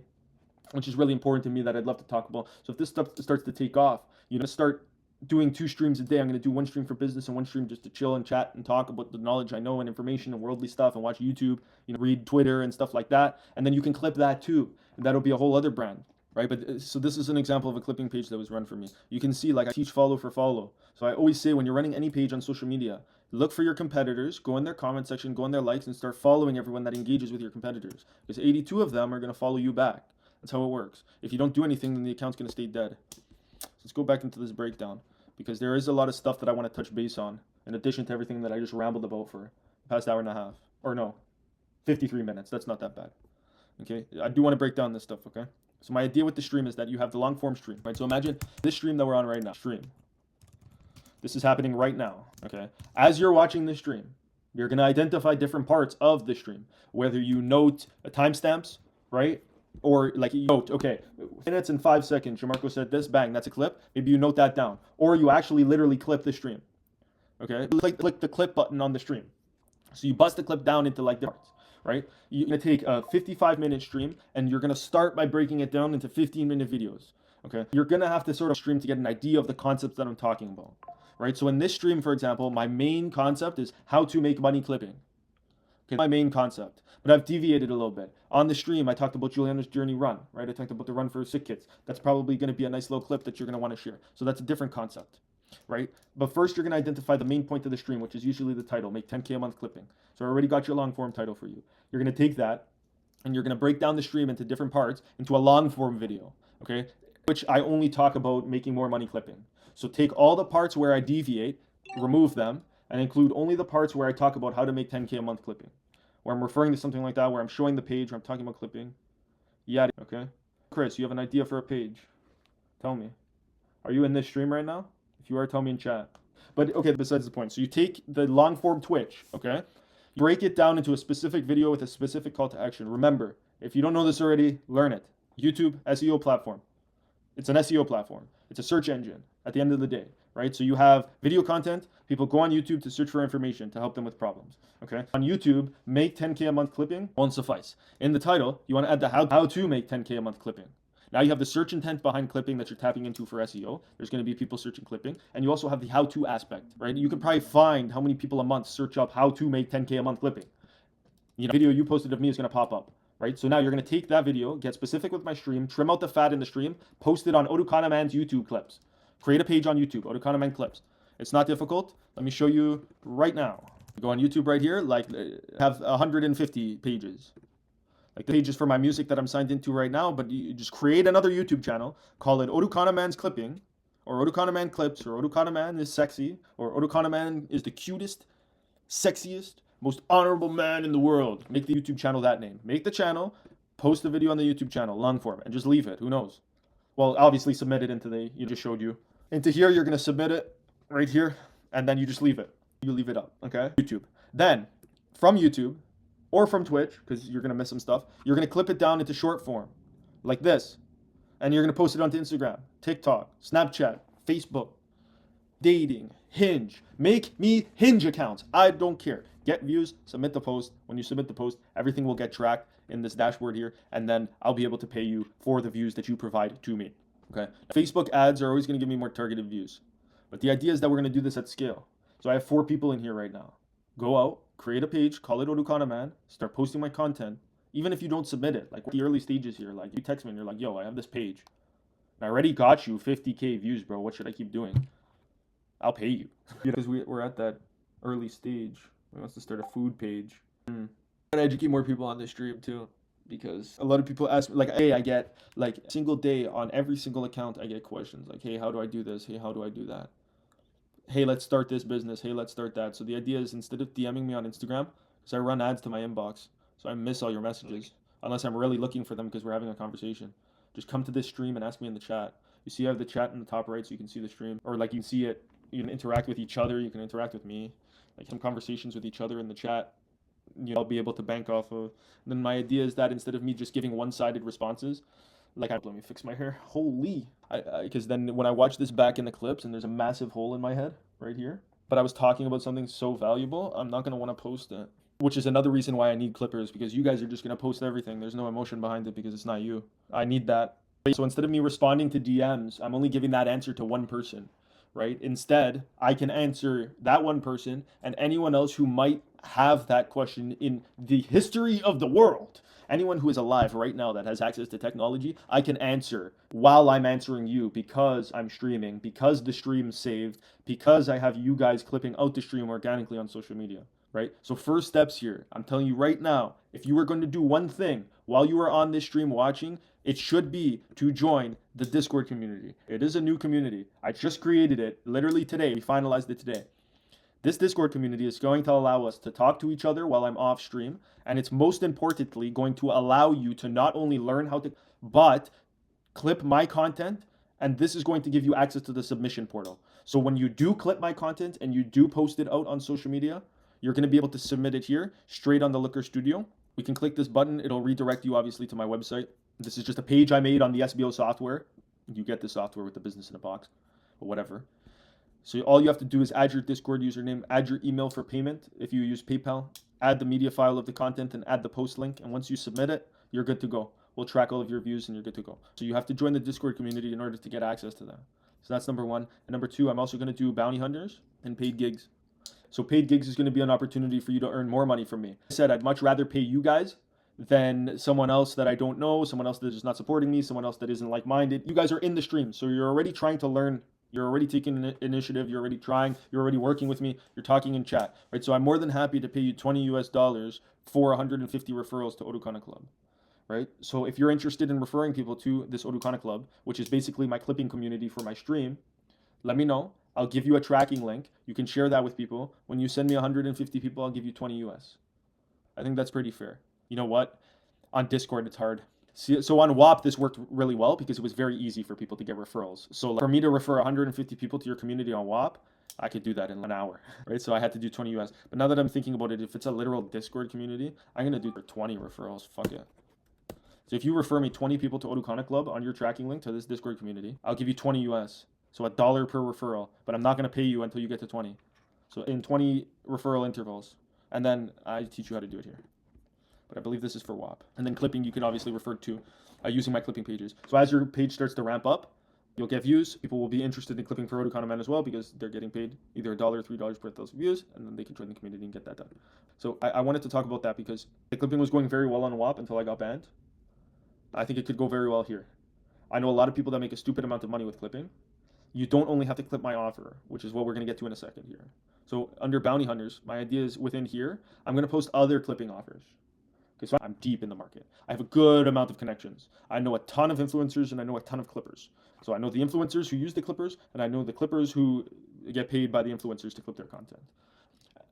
which is really important to me that I'd love to talk about. So if this stuff starts to take off, you're going to start doing 2 streams a day. I'm going to do 1 stream for business and 1 stream just to chill and chat and talk about the knowledge I know and information and worldly stuff and watch YouTube, read Twitter and stuff like that. And then you can clip that too. And that'll be a whole other brand, right? But so this is an example of a clipping page that was run for me. You can see like I teach follow for follow. So I always say when you're running any page on social media, look for your competitors, go in their comment section, go in their likes and start following everyone that engages with your competitors. Because 82 of them are going to follow you back. That's how it works. If you don't do anything, then the account's going to stay dead. So let's go back into this breakdown, because there is a lot of stuff that I want to touch base on, in addition to everything that I just rambled about for the past hour and a half. Or no, 53 minutes. That's not that bad. Okay, I do want to break down this stuff, okay? So my idea with the stream is that you have the long form stream, right? So imagine this stream that we're on right now, stream. This is happening right now, okay? As you're watching this stream, you're gonna identify different parts of the stream, whether you note timestamps, right? Or like you note, okay, minutes and 5 seconds, Jamarco said this, bang, that's a clip. Maybe you note that down. Or you actually literally clip the stream, okay? Click the clip button on the stream. So you bust the clip down into like different parts, right? You're gonna take a 55-minute stream and you're gonna start by breaking it down into 15-minute videos, okay? You're gonna have to sort of stream to get an idea of the concepts that I'm talking about, right? So in this stream, for example, my main concept is how to make money clipping. Okay, my main concept, but I've deviated a little bit. On the stream, I talked about Juliana's Journey run, right? I talked about the run for sick kids. That's probably going to be a nice little clip that you're going to want to share. So that's a different concept, right? But first, you're going to identify the main point of the stream, which is usually the title, make 10K a month clipping. So I already got your long form title for you. You're going to take that and you're going to break down the stream into different parts into a long form video, okay? Which I only talk about making more money clipping. So take all the parts where I deviate, remove them, and include only the parts where I talk about how to make 10K a month clipping. Where I'm referring to something like that, where I'm showing the page, where I'm talking about clipping. Yeah, okay? Chris, you have an idea for a page? Tell me. Are you in this stream right now? If you are, tell me in chat. But okay, besides the point. So you take the long form Twitch, okay? Break it down into a specific video with a specific call to action. Remember, if you don't know this already, learn it. YouTube, SEO platform. It's an SEO platform. It's a search engine at the end of the day, right? So you have video content. People go on YouTube to search for information to help them with problems, okay? On YouTube, make 10K a month clipping won't suffice. In the title, you want to add the how to make 10K a month clipping. Now you have the search intent behind clipping that you're tapping into for SEO. There's going to be people searching clipping. And you also have the how-to aspect, right? You could probably find how many people a month search up how to make 10K a month clipping. You know, video you posted of me is going to pop up. Right? So now you're going to take that video, get specific with my stream, trim out the fat in the stream, post it on Otukana Man's YouTube clips. Create a page on YouTube, Otukana Man clips. It's not difficult. Let me show you right now. Go on YouTube right here, like have 150 pages. Like the pages for my music that I'm signed into right now, but you just create another YouTube channel, call it Otukana Man's Clipping, or Otukana Man Clips, or Otukana Man is sexy, or Otukana Man is the cutest, sexiest, most honorable man in the world. Make the YouTube channel that name. Make the channel, post the video on the YouTube channel, long form, and just leave it. Who knows? Well, obviously submit it into the, you just showed you. Into here, you're going to submit it right here, and then you just leave it. You leave it up, okay? YouTube. Then, from YouTube, or from Twitch, because you're going to miss some stuff, you're going to clip it down into short form, like this. And you're going to post it onto Instagram, TikTok, Snapchat, Facebook, dating, Hinge. Make me Hinge accounts. I don't care. Get views, submit the post. When you submit the post, everything will get tracked in this dashboard here, and then I'll be able to pay you for the views that you provide to me. Okay? Facebook ads are always going to give me more targeted views. But the idea is that we're going to do this at scale. So I have 4 people in here right now. Go out, create a page, call it Otukana Man, start posting my content. Even if you don't submit it, like the early stages here, like you text me and you're like, yo, I have this page. I already got you 50K views, bro. What should I keep doing? I'll pay you. Because we're at that early stage. We want to start a food page. Gotta educate more people on this stream too, because A lot of people ask me, like, hey, I get, like, single day on every single account, I get questions. Like, hey, how do I do this? Hey, how do I do that? Hey, let's start this business. Hey, let's start that. So the idea is instead of DMing me on Instagram, because I run ads to my inbox, so I miss all your messages, unless I'm really looking for them because we're having a conversation. Just come to this stream and ask me in the chat. You see I have the chat in the top right so you can see the stream. Or, like, you can see it. You can interact with each other. You can interact with me. Like, some conversations with each other in the chat, you know, I'll be able to bank off of. And then my idea is that instead of me just giving one-sided responses, like, let me fix my hair. Holy, because then when I watch this back in the clips and there's a massive hole in my head right here, but I was talking about something so valuable, I'm not going to want to post it. Which is another reason why I need clippers, because you guys are just going to post everything. There's no emotion behind it because it's not you. I need that. So instead of me responding to DMs, I'm only giving that answer to one person. Right? Instead, I can answer that one person and anyone else who might have that question in the history of the world. Anyone who is alive right now that has access to technology, I can answer while I'm answering you because I'm streaming, because the stream's saved, because I have you guys clipping out the stream organically on social media. Right? So first steps here, I'm telling you right now, if you were going to do one thing while you are on this stream watching, it should be to join the Discord community. It is a new community. I just created it literally today. We finalized it today. This Discord community is going to allow us to talk to each other while I'm off stream. And it's most importantly going to allow you to not only learn how to, but clip my content, and this is going to give you access to the submission portal. So when you do clip my content and you do post it out on social media, you're going to be able to submit it here straight on the Looker Studio. We can click this button. It'll redirect you obviously to my website. This is just a page I made on the SBO software. You get the software with the business in a box or whatever. So all you have to do is add your Discord username, add your email for payment if you use PayPal, add the media file of the content, and add the post link. And once you submit it, you're good to go. We'll track all of your views and you're good to go. So you have to join the Discord community in order to get access to that. So that's number one. And number two, I'm also going to do bounty hunters and paid gigs. So paid gigs is going to be an opportunity for you to earn more money from me. I said I'd much rather pay you guys than someone else that I don't know, someone else that is not supporting me, someone else that isn't like-minded. You guys are in the stream, so you're already trying to learn. You're already taking an initiative. You're already trying. You're already working with me. You're talking in chat, right? So I'm more than happy to pay you $20 for 150 referrals to Odukana Club, right? So if you're interested in referring people to this Odukana Club, which is basically my clipping community for my stream, let me know. I'll give you a tracking link. You can share that with people. When you send me 150 people, I'll give you 20 US. I think that's pretty fair. You know what? On Discord, it's hard. So on WAP, this worked really well because it was very easy for people to get referrals. So for me to refer 150 people to your community on WAP, I could do that in an hour, right? So I had to do 20 US. But now that I'm thinking about it, if it's a literal Discord community, I'm going to do 20 referrals. Fuck it. So if you refer me 20 people to Odukana Club on your tracking link to this Discord community, I'll give you 20 US. So $1 per referral, but I'm not going to pay you until you get to 20. So in 20 referral intervals. And then I teach you how to do it here. But I believe this is for WAP. And then clipping, you can obviously refer to using my clipping pages. So as your page starts to ramp up, you'll get views. People will be interested in clipping for Odukana Man as well because they're getting paid either $1 or $3 per 1,000 views, and then they can join the community and get that done. So I wanted to talk about that because the clipping was going very well on WAP until I got banned. I think it could go very well here. I know a lot of people that make a stupid amount of money with clipping. You don't only have to clip my offer, which is what we're going to get to in a second here. So under bounty hunters, my idea is within here, I'm going to post other clipping offers. Okay, so I'm deep in the market. I have a good amount of connections. I know a ton of influencers and I know a ton of clippers. So I know the influencers who use the clippers and I know the clippers who get paid by the influencers to clip their content.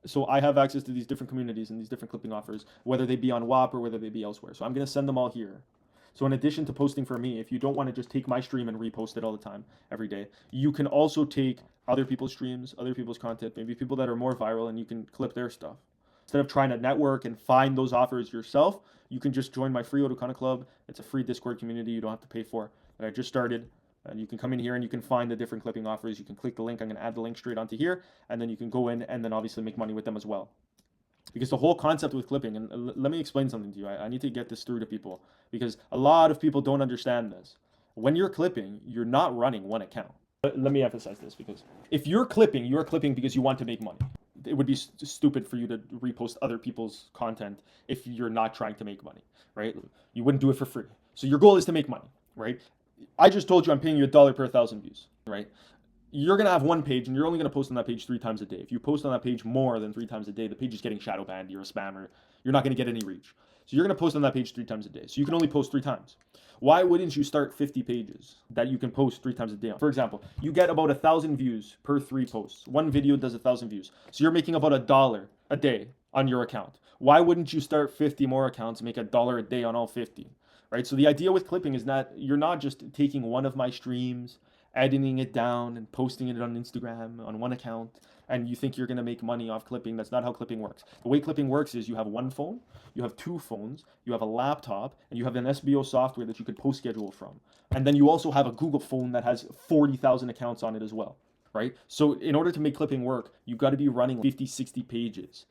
So I have access to these different communities and these different clipping offers, whether they be on WAP or whether they be elsewhere. So I'm going to send them all here. So in addition to posting for me, if you don't want to just take my stream and repost it all the time, every day, you can also take other people's streams, other people's content, maybe people that are more viral, and you can clip their stuff. Instead of trying to network and find those offers yourself, you can just join my free Odukana Club. It's a free Discord community you don't have to pay for that I just started. And you can come in here and you can find the different clipping offers. You can click the link. I'm going to add the link straight onto here. And then you can go in and then obviously make money with them as well. Because the whole concept with clipping, and let me explain something to you. I need to get this through to people because a lot of people don't understand this. When you're clipping, you're not running one account. Let me emphasize this because if you're clipping because you want to make money. It would be stupid for you to repost other people's content if you're not trying to make money, right? You wouldn't do it for free. So your goal is to make money, right? I just told you I'm paying you $1 per 1,000 views, right? You're going to have one page and you're only going to post on that page 3 times a day. If you post on that page more than 3 times a day, the page is getting shadow banned. You're a spammer. You're not going to get any reach. So you're going to post on that page 3 times a day. So you can only post 3 times. Why wouldn't you start 50 pages that you can post 3 times a day on? For example, you get about 1,000 views per 3 posts. One video does 1,000 views. So you're making about $1 a day on your account. Why wouldn't you start 50 more accounts and make $1 a day on all 50? Right? So the idea with clipping is that you're not just taking one of my streams, editing it down and posting it on Instagram on one account, and you think you're going to make money off clipping. That's not how clipping works. The way clipping works is you have one phone, you have 2 phones, you have a laptop, and you have an SBO software that you could post schedule from. And then you also have a Google phone that has 40,000 accounts on it as well, right? So in order to make clipping work, you've got to be running 50, 60 pages.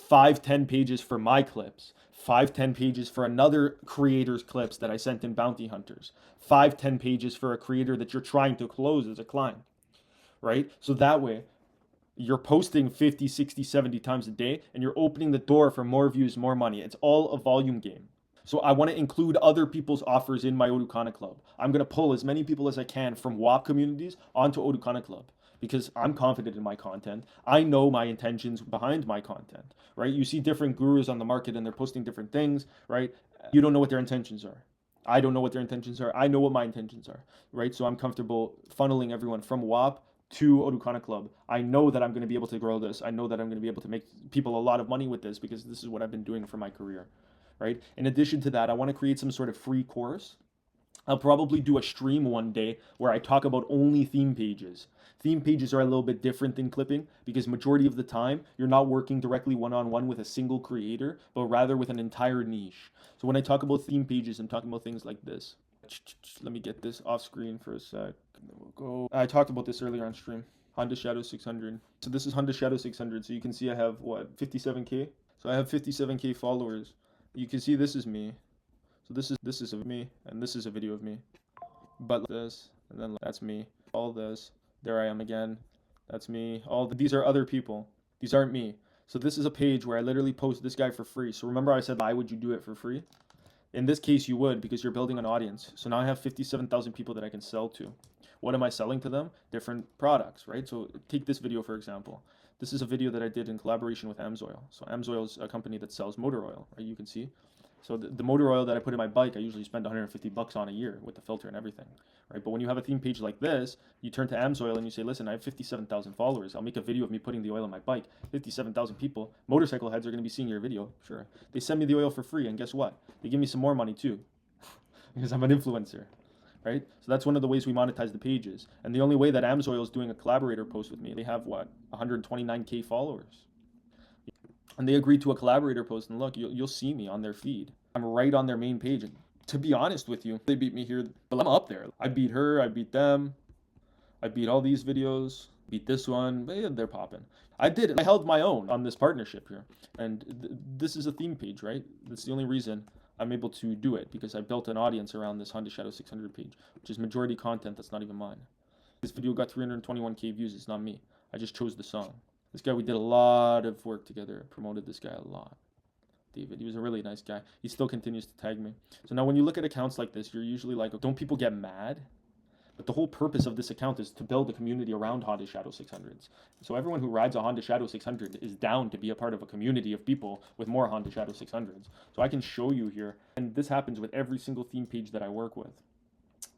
5-10 pages for my clips, 5-10 pages for another creator's clips that I sent in Bounty Hunters, 5-10 pages for a creator that you're trying to close as a client, right? So that way, you're posting 50, 60, 70 times a day, and you're opening the door for more views, more money. It's all a volume game. So I want to include other people's offers in my Odukana Club. I'm going to pull as many people as I can from WAP communities onto Odukana Club, because I'm confident in my content. I know my intentions behind my content, right? You see different gurus on the market and they're posting different things, right? You don't know what their intentions are. I don't know what their intentions are. I know what my intentions are, right? So I'm comfortable funneling everyone from WAP to Odukana Club. I know that I'm going to be able to grow this. I know that I'm going to be able to make people a lot of money with this because this is what I've been doing for my career, right? In addition to that, I want to create some sort of free course I'll probably do a stream one day where I talk about only theme pages. Theme pages are a little bit different than clipping because majority of the time you're not working directly one-on-one with a single creator, but rather with an entire niche. So when I talk about theme pages, I'm talking about things like this. Let me get this off screen for a sec. Then we'll go. I talked about this earlier on stream. Honda Shadow 600. So this is Honda Shadow 600. So you can see I have what, 57K? So I have 57K followers. You can see this is me. So this is of me, and this is a video of me. But this, and then that's me. All this, there I am again. That's me. These are other people. These aren't me. So this is a page where I literally post this guy for free. So remember I said, why would you do it for free? In this case, you would, because you're building an audience. So now I have 57,000 people that I can sell to. What am I selling to them? Different products, right? So take this video, for example. This is a video that I did in collaboration with AMSOIL. So AMSOIL is a company that sells motor oil, right? You can see. So the motor oil that I put in my bike, I usually spend 150 bucks on a year with the filter and everything, right? But when you have a theme page like this, you turn to AMSOIL and you say, listen, I have 57,000 followers. I'll make a video of me putting the oil on my bike. 57,000 people, motorcycle heads are going to be seeing your video, sure. They send me the oil for free, and guess what? They give me some more money too, because I'm an influencer, right? So that's one of the ways we monetize the pages. And the only way that AMSOIL is doing a collaborator post with me, they have what, 129K followers. And they agreed to a collaborator post, and look, you'll see me on their feed. I'm right on their main page. And to be honest with you, they beat me here, but I'm up there. I beat her, I beat them, I beat all these videos, beat this one, but yeah, they're popping. I held my own on this partnership here. And this is a theme page, right? That's the only reason I'm able to do it, because I built an audience around this Honda Shadow 600 page, which is majority content that's not even mine. This video got 321K views, it's not me. I just chose the song. This guy, we did a lot of work together. I promoted this guy a lot. David, he was a really nice guy. He still continues to tag me. So now when you look at accounts like this, you're usually like, don't people get mad? But the whole purpose of this account is to build a community around Honda Shadow 600s. So everyone who rides a Honda Shadow 600 is down to be a part of a community of people with more Honda Shadow 600s. So I can show you here, and this happens with every single theme page that I work with.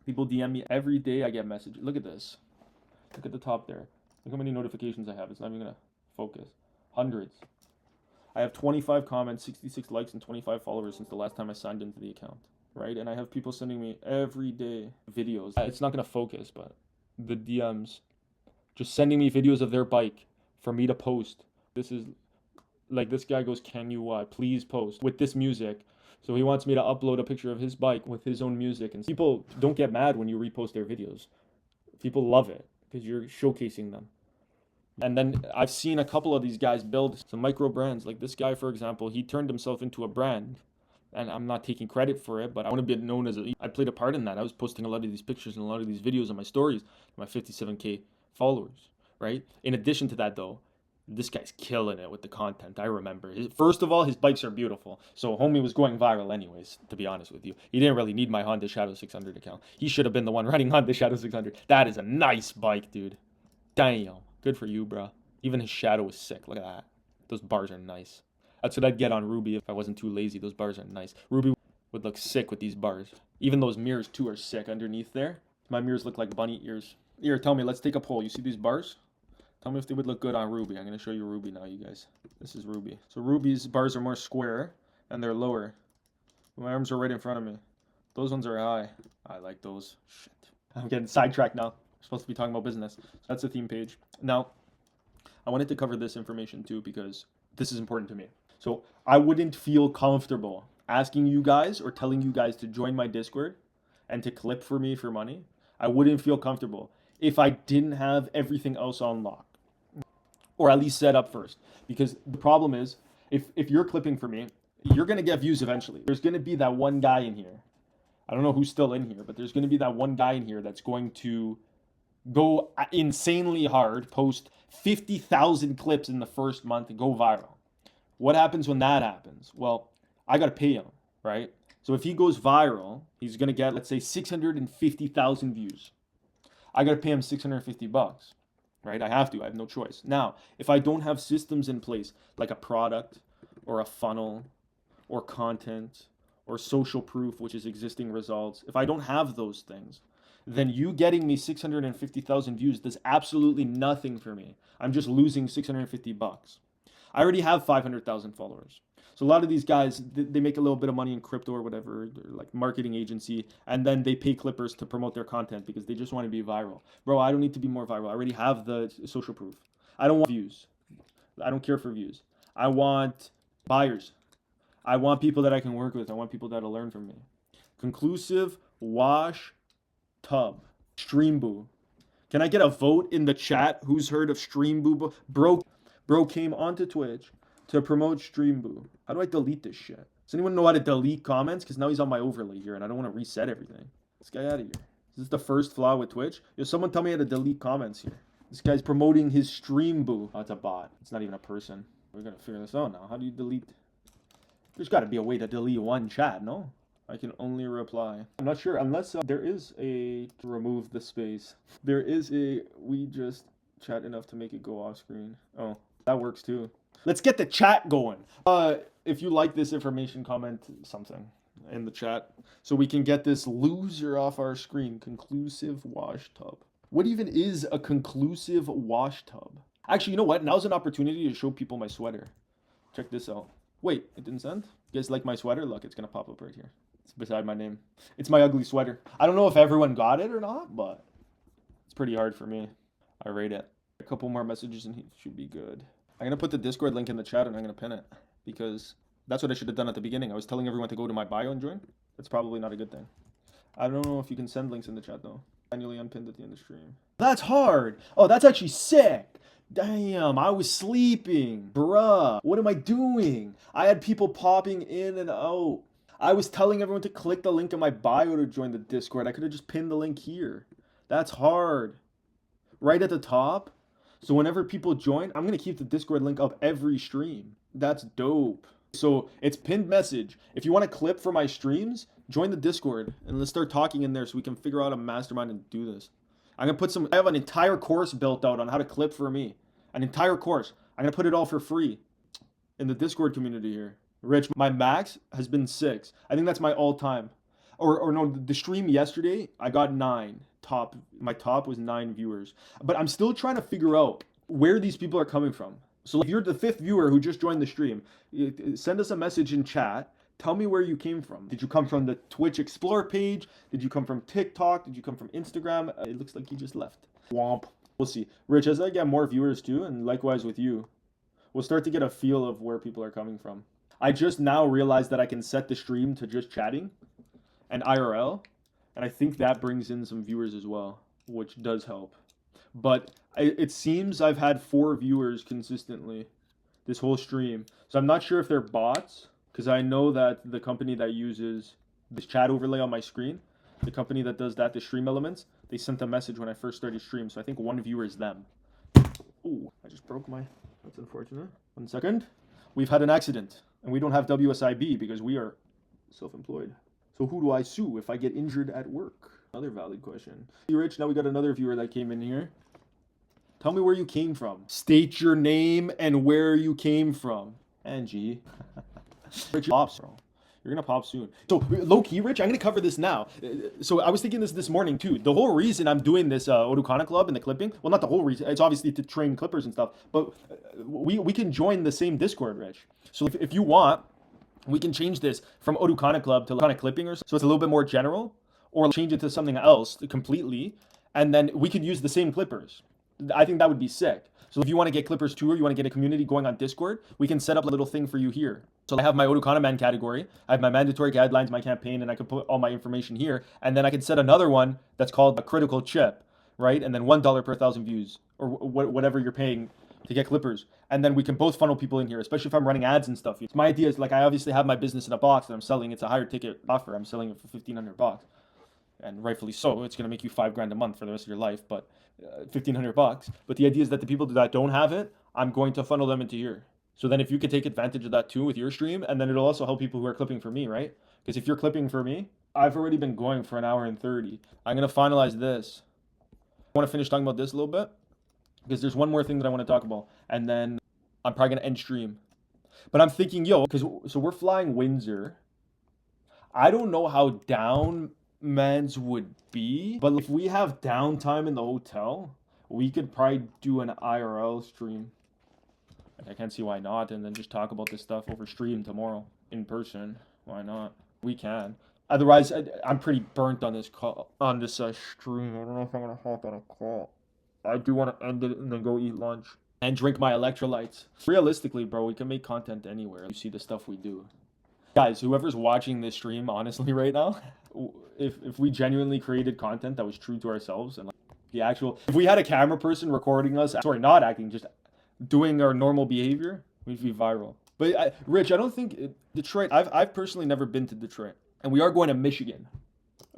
People DM me every day. I get messages. Look at this. Look at the top there. Look how many notifications I have. It's not even going to focus. Hundreds. I have 25 comments, 66 likes, and 25 followers since the last time I signed into the account, right? And I have people sending me every day videos. It's not going to focus, but the DMs just sending me videos of their bike for me to post. This is like, this guy goes, can you please post with this music? So he wants me to upload a picture of his bike with his own music. And people don't get mad when you repost their videos. People love it because you're showcasing them. And then I've seen a couple of these guys build some micro brands. Like this guy, for example, he turned himself into a brand. And I'm not taking credit for it, but I want to be known as I played a part in that. I was posting a lot of these pictures and a lot of these videos on my stories, my 57K followers, right? In addition to that, though, this guy's killing it with the content. I remember. First of all, his bikes are beautiful. So homie was going viral anyways, to be honest with you. He didn't really need my Honda Shadow 600 account. He should have been the one running Honda Shadow 600. That is a nice bike, dude. Damn. Good for you, bro. Even his shadow is sick. Look at that. Those bars are nice. That's what I'd get on Ruby if I wasn't too lazy. Those bars are nice. Ruby would look sick with these bars. Even those mirrors, too, are sick underneath there. My mirrors look like bunny ears. Here, tell me. Let's take a poll. You see these bars? Tell me if they would look good on Ruby. I'm going to show you Ruby now, you guys. This is Ruby. So Ruby's bars are more square, and they're lower. My arms are right in front of me. Those ones are high. I like those. Shit. I'm getting sidetracked now. We're supposed to be talking about business. So that's the theme page. Now, I wanted to cover this information, too, because this is important to me. So I wouldn't feel comfortable asking you guys or telling you guys to join my Discord and to clip for me for money. I wouldn't feel comfortable if I didn't have everything else on lock, or at least set up first. Because the problem is, if you're clipping for me, you're going to get views eventually. There's going to be that one guy in here. I don't know who's still in here, but there's going to be that one guy in here that's going to go insanely hard, post 50,000 clips in the first month and go viral. What happens when that happens? Well, I got to pay him, right? So if he goes viral, he's going to get, let's say, 650,000 views. I got to pay him 650 bucks, right? I have to. I have no choice. Now, if I don't have systems in place, like a product or a funnel or content or social proof, which is existing results, if I don't have those things, then you getting me 650,000 views does absolutely nothing for me. I'm just losing 650 bucks. I already have 500,000 followers. So a lot of these guys, they make a little bit of money in crypto or whatever, like marketing agency, and then they pay clippers to promote their content because they just want to be viral. Bro, I don't need to be more viral. I already have the social proof. I don't want views. I don't care for views. I want buyers. I want people that I can work with. I want people that'll learn from me. Conclusive wash tub. Streamboo. Can I get a vote in the chat? Who's heard of Streamboo? Bro came onto Twitch to promote Streamboo. How do I delete this shit? Does anyone know how to delete comments? Because now he's on my overlay here and I don't want to reset everything. This guy out of here. Is this the first flaw with Twitch? Yo, someone tell me how to delete comments here. This guy's promoting his Streamboo. Oh, it's a bot. It's not even a person. We're going to figure this out now. How do you delete? There's got to be a way to delete one chat, no? I can only reply. I'm not sure, unless there is a, to remove the space. There is a, we just chat enough to make it go off screen. Oh, that works too. Let's get the chat going. If you like this information, comment something in the chat so we can get this loser off our screen. Conclusive wash tub. What even is a conclusive wash tub? Actually, you know what? Now's an opportunity to show people my sweater. Check this out. Wait, it didn't send? You guys like my sweater? Look, it's gonna pop up right here. It's beside my name. It's my ugly sweater. I don't know if everyone got it or not, but it's pretty hard for me. I rate it. A couple more messages and he should be good. I'm gonna put the Discord link in the chat and I'm gonna pin it because that's what I should have done at the beginning. I was telling everyone to go to my bio and join. That's probably not a good thing. I don't know if you can send links in the chat though. Manually unpinned at the end of stream. That's hard. Oh, that's actually sick. Damn, I was sleeping. Bruh, what am I doing? I had people popping in and out. I was telling everyone to click the link in my bio to join the Discord. I could have just pinned the link here. That's hard. Right at the top. So whenever people join, I'm going to keep the Discord link up every stream. That's dope. So it's pinned message. If you want a clip for my streams, join the Discord and let's start talking in there so we can figure out a mastermind and do this. I'm going to put I have an entire course built out on how to clip for me. An entire course. I'm going to put it all for free in the Discord community here. Rich, my max has been 6. I think that's my all-time. Or no, the stream yesterday, I got 9. My top was 9 viewers. But I'm still trying to figure out where these people are coming from. So if you're the 5th viewer who just joined the stream, send us a message in chat. Tell me where you came from. Did you come from the Twitch Explore page? Did you come from TikTok? Did you come from Instagram? It looks like you just left. Womp. We'll see. Rich, as I get more viewers too, and likewise with you, we'll start to get a feel of where people are coming from. I just now realized that I can set the stream to just chatting and IRL, and I think that brings in some viewers as well, which does help. But it seems I've had 4 viewers consistently this whole stream. So I'm not sure if they're bots, because I know that the company that uses this chat overlay on my screen, the company that does that, the Stream Elements, they sent a message when I first started stream. So I think 1 viewer is them. Ooh, I just broke my... That's unfortunate. 1 second. We've had an accident, and we don't have WSIB because we are self-employed. So who do I sue if I get injured at work? Another valid question. Hey, Rich, now we got another viewer that came in here. Tell me where you came from. State your name and where you came from. Angie. Rich, pops, bro. You're gonna pop soon. So low-key, Rich, I'm gonna cover this now. So I was thinking this morning too. The whole reason I'm doing this Odukana Club and the clipping, well, not the whole reason. It's obviously to train clippers and stuff. But we can join the same Discord, Rich. So if you want, we can change this from Odukana Club to Odukana Clipping or so it's a little bit more general, or change it to something else completely, and then we could use the same clippers. I think that would be sick. So if you want to get clippers too, or you want to get a community going on Discord, we can set up a little thing for you here. So I have my Odukana Man category, I have my mandatory guidelines, my campaign, and I can put all my information here. And then I can set another one that's called a critical chip, right? And then $1 per 1,000 views, or whatever you're paying to get clippers. And then we can both funnel people in here, especially if I'm running ads and stuff. My idea is, like, I obviously have my business in a box that I'm selling. It's a higher ticket offer. I'm selling it for $1,500. And rightfully so. It's going to make you $5,000 a month for the rest of your life, but $1,500. But the idea is that the people that don't have it, I'm going to funnel them into here. So then if you could take advantage of that too with your stream, and then it'll also help people who are clipping for me, right? Because if you're clipping for me, I've already been going for 1 hour and 30. I'm going to finalize this. I want to finish talking about this a little bit, because there's one more thing that I want to talk about, and then I'm probably going to end stream. But I'm thinking, so we're flying Windsor. I don't know how down Mans would be, but if we have downtime in the hotel, we could probably do an IRL stream Like, I can't see why not, and then just talk about this stuff over stream tomorrow in person. Why not? We can. Otherwise, I'm pretty burnt on this call, on this stream. I don't know if I'm gonna hop on a call. I do want to end it and then go eat lunch and drink my electrolytes. Realistically, bro, we can make content anywhere. You see the stuff we do. Guys, whoever's watching this stream, honestly, right now, if we genuinely created content that was true to ourselves and like the actual, if we had a camera person recording us, sorry, not acting, just doing our normal behavior, we'd be viral. But Rich, I don't think Detroit. I've personally never been to Detroit, and we are going to Michigan,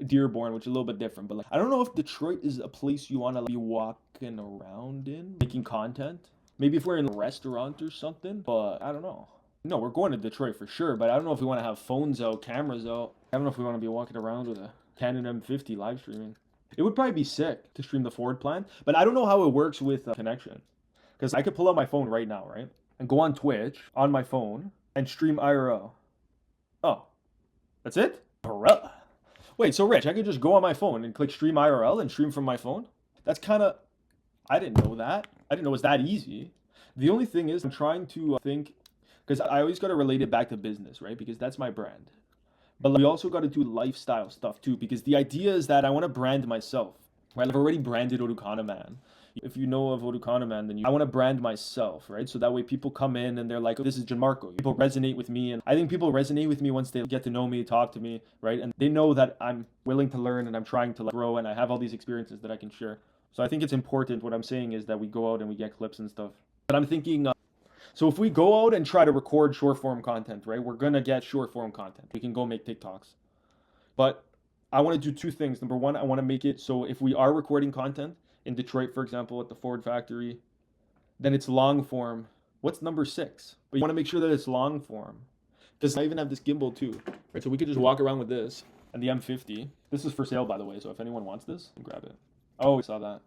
Dearborn, which is a little bit different. But like, I don't know if Detroit is a place you want to be walking around in, making content. Maybe if we're in a restaurant or something, but I don't know. No, we're going to Detroit for sure, but I don't know if we want to have phones out, cameras out. I don't know if we want to be walking around with a Canon M50 live streaming. It would probably be sick to stream the Ford plan, but I don't know how it works with connection. Because I could pull out my phone right now, right? And go on Twitch on my phone and stream IRL. Oh, that's it? IRL. Wait, so Rich, I could just go on my phone and click stream IRL and stream from my phone? That's kind of... I didn't know that. I didn't know it was that easy. The only thing is I'm trying to think... Because I always got to relate it back to business, right? Because that's my brand. But we also got to do lifestyle stuff too. Because the idea is that I want to brand myself. Right? I've already branded Oducana Man. If you know of Oducana Man, then I want to brand myself, right? So that way people come in and they're like, oh, this is Gianmarco. People resonate with me. And I think people resonate with me once they get to know me, talk to me, right? And they know that I'm willing to learn and I'm trying to grow and I have all these experiences that I can share. So I think it's important. What I'm saying is that we go out and we get clips and stuff. But I'm thinking... So if we go out and try to record short form content, right, we're going to get short form content. We can go make TikToks. But I want to do two things. Number one, I want to make it so if we are recording content in Detroit, for example, at the Ford factory, then it's long form. What's number 6? But you want to make sure that it's long form. Because I even have this gimbal too, right? So we could just walk around with this and the M50. This is for sale, by the way. So if anyone wants this, grab it. Oh, I saw that.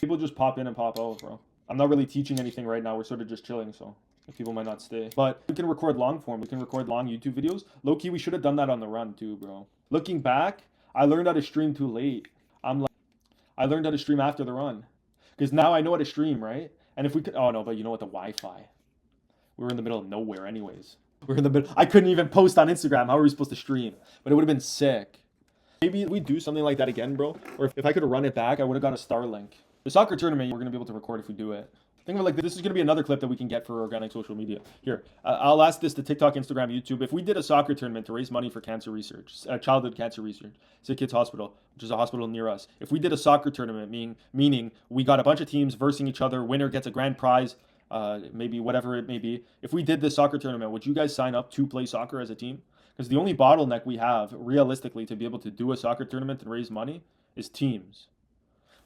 People just pop in and pop out, bro. I'm not really teaching anything right now. We're sort of just chilling, so people might not stay. But we can record long form. We can record long YouTube videos. Low-key, we should have done that on the run too, bro. Looking back, I learned how to stream too late. I learned how to stream after the run. Because now I know how to stream, right? And if we could... Oh, no, but you know what? The Wi-Fi. We were in the middle of nowhere anyways. We're in the middle... I couldn't even post on Instagram. How are we supposed to stream? But it would have been sick. Maybe we do something like that again, bro. Or if I could run it back, I would have got a Starlink. The soccer tournament, we're going to be able to record if we do it. Think of it like this is going to be another clip that we can get for organic social media. Here, I'll ask this to TikTok, Instagram, YouTube. If we did a soccer tournament to raise money for cancer research, childhood cancer research, Sick Kids Hospital, which is a hospital near us. If we did a soccer tournament, meaning we got a bunch of teams versing each other, winner gets a grand prize, maybe whatever it may be. If we did this soccer tournament, would you guys sign up to play soccer as a team? Because the only bottleneck we have, realistically, to be able to do a soccer tournament and raise money is teams.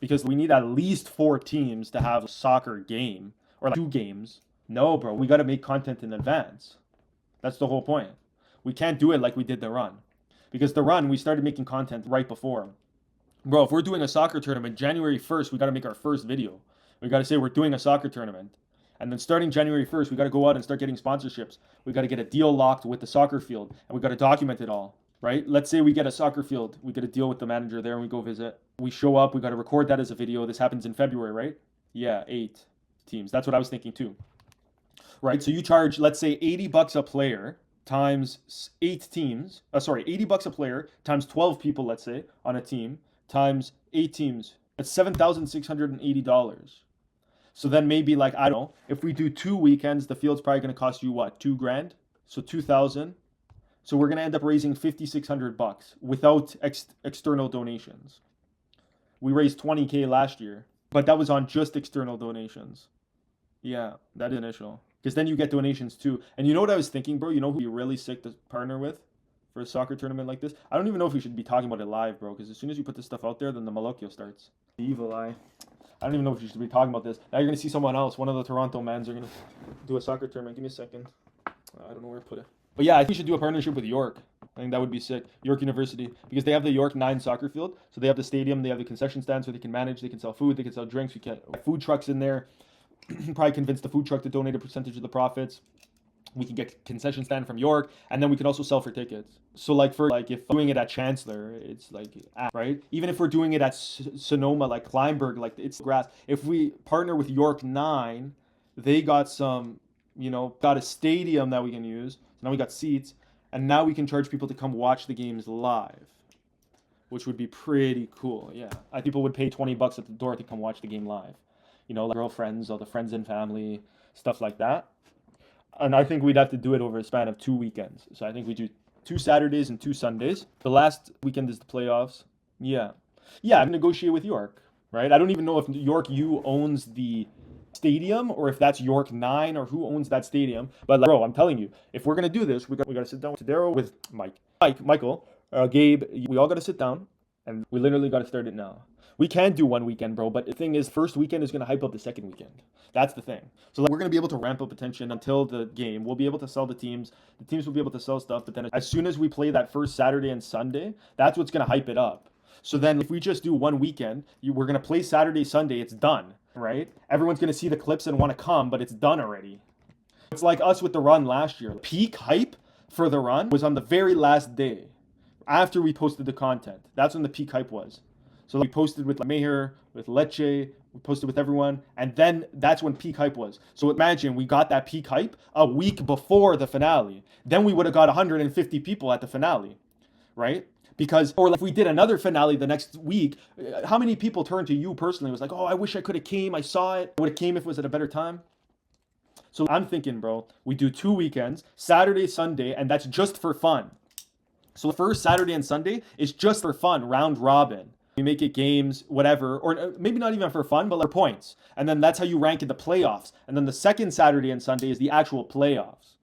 Because we need at least 4 teams to have a soccer game, or like 2 games. No, bro, we got to make content in advance. That's the whole point. We can't do it like we did the run. Because the run, we started making content right before. Bro, if we're doing a soccer tournament, January 1st, we got to make our first video. We got to say we're doing a soccer tournament. And then starting January 1st, we got to go out and start getting sponsorships. We got to get a deal locked with the soccer field. And we got to document it all. Right? Let's say we get a soccer field. We get a deal with the manager there and we go visit. We show up. We got to record that as a video. This happens in February, right? Yeah, 8 teams. That's what I was thinking too. Right? So you charge, let's say, $80 a player times 8 teams. 80 bucks a player times 12 people, let's say, on a team times 8 teams. That's $7,680. So then maybe like, I don't know, if we do 2 weekends, the field's probably going to cost you what? $2,000? So 2,000. So we're going to end up raising $5,600 without external donations. We raised $20K last year, but that was on just external donations. Yeah, that initial. Because then you get donations too. And you know what I was thinking, bro? You know who you're really sick to partner with for a soccer tournament like this? I don't even know if we should be talking about it live, bro. Because as soon as you put this stuff out there, then the Malokyo starts. The evil eye. I don't even know if you should be talking about this. Now you're going to see someone else. One of the Toronto mans are going to do a soccer tournament. Give me a second. I don't know where to put it. But yeah, I think we should do a partnership with York. I think that would be sick. York University. Because they have the York 9 soccer field. So they have the stadium. They have the concession stand so they can manage. They can sell food. They can sell drinks. We can have food trucks in there. Probably convince the food truck to donate a percentage of the profits. We can get concession stand from York. And then we can also sell for tickets. So like for like if doing it at Chancellor, it's like, right? Even if we're doing it at Sonoma, like Kleinberg, like it's grass. If we partner with York 9, they got some got a stadium that we can use. So now we got seats, and now we can charge people to come watch the games live, which would be pretty cool. Yeah, I think people would pay $20 at the door to come watch the game live. Like girlfriends, all the friends and family, stuff like that. And I think we'd have to do it over a span of 2 weekends. So I think we do 2 Saturdays and 2 Sundays. The last weekend is the playoffs. Yeah. Yeah, I'm negotiate with York, right? I don't even know if York U owns the stadium or if that's York 9 or who owns that stadium. But bro, I'm telling you, if we're going to do this, we got to sit down with Daryl, with Michael, Gabe. We all got to sit down and we literally got to start it now. We can do 1 weekend, bro, but the thing is, first weekend is going to hype up the second weekend. That's the thing. So we're going to be able to ramp up attention until the game. We'll be able to sell the teams. The teams will be able to sell stuff. But then as soon as we play that first Saturday and Sunday, that's what's going to hype it up. So then if we just do 1 weekend, we're going to play Saturday, Sunday, it's done, right? Everyone's going to see the clips and want to come, but it's done already. It's like us with the run last year. Peak hype for the run was on the very last day after we posted the content. That's when the peak hype was. So we posted with Maher, with Lecce, we posted with everyone, and then that's when peak hype was. So imagine we got that peak hype a week before the finale. Then we would have got 150 people at the finale, right? Because, or if we did another finale the next week, how many people turned to you personally? It was like, oh, I wish I could have came. I saw it. I would have came if it was at a better time. So I'm thinking, bro, we do 2 weekends, Saturday, Sunday, and that's just for fun. So the first Saturday and Sunday is just for fun, round robin. We make it games, whatever, or maybe not even for fun, but like points. And then that's how you rank in the playoffs. And then the second Saturday and Sunday is the actual playoffs,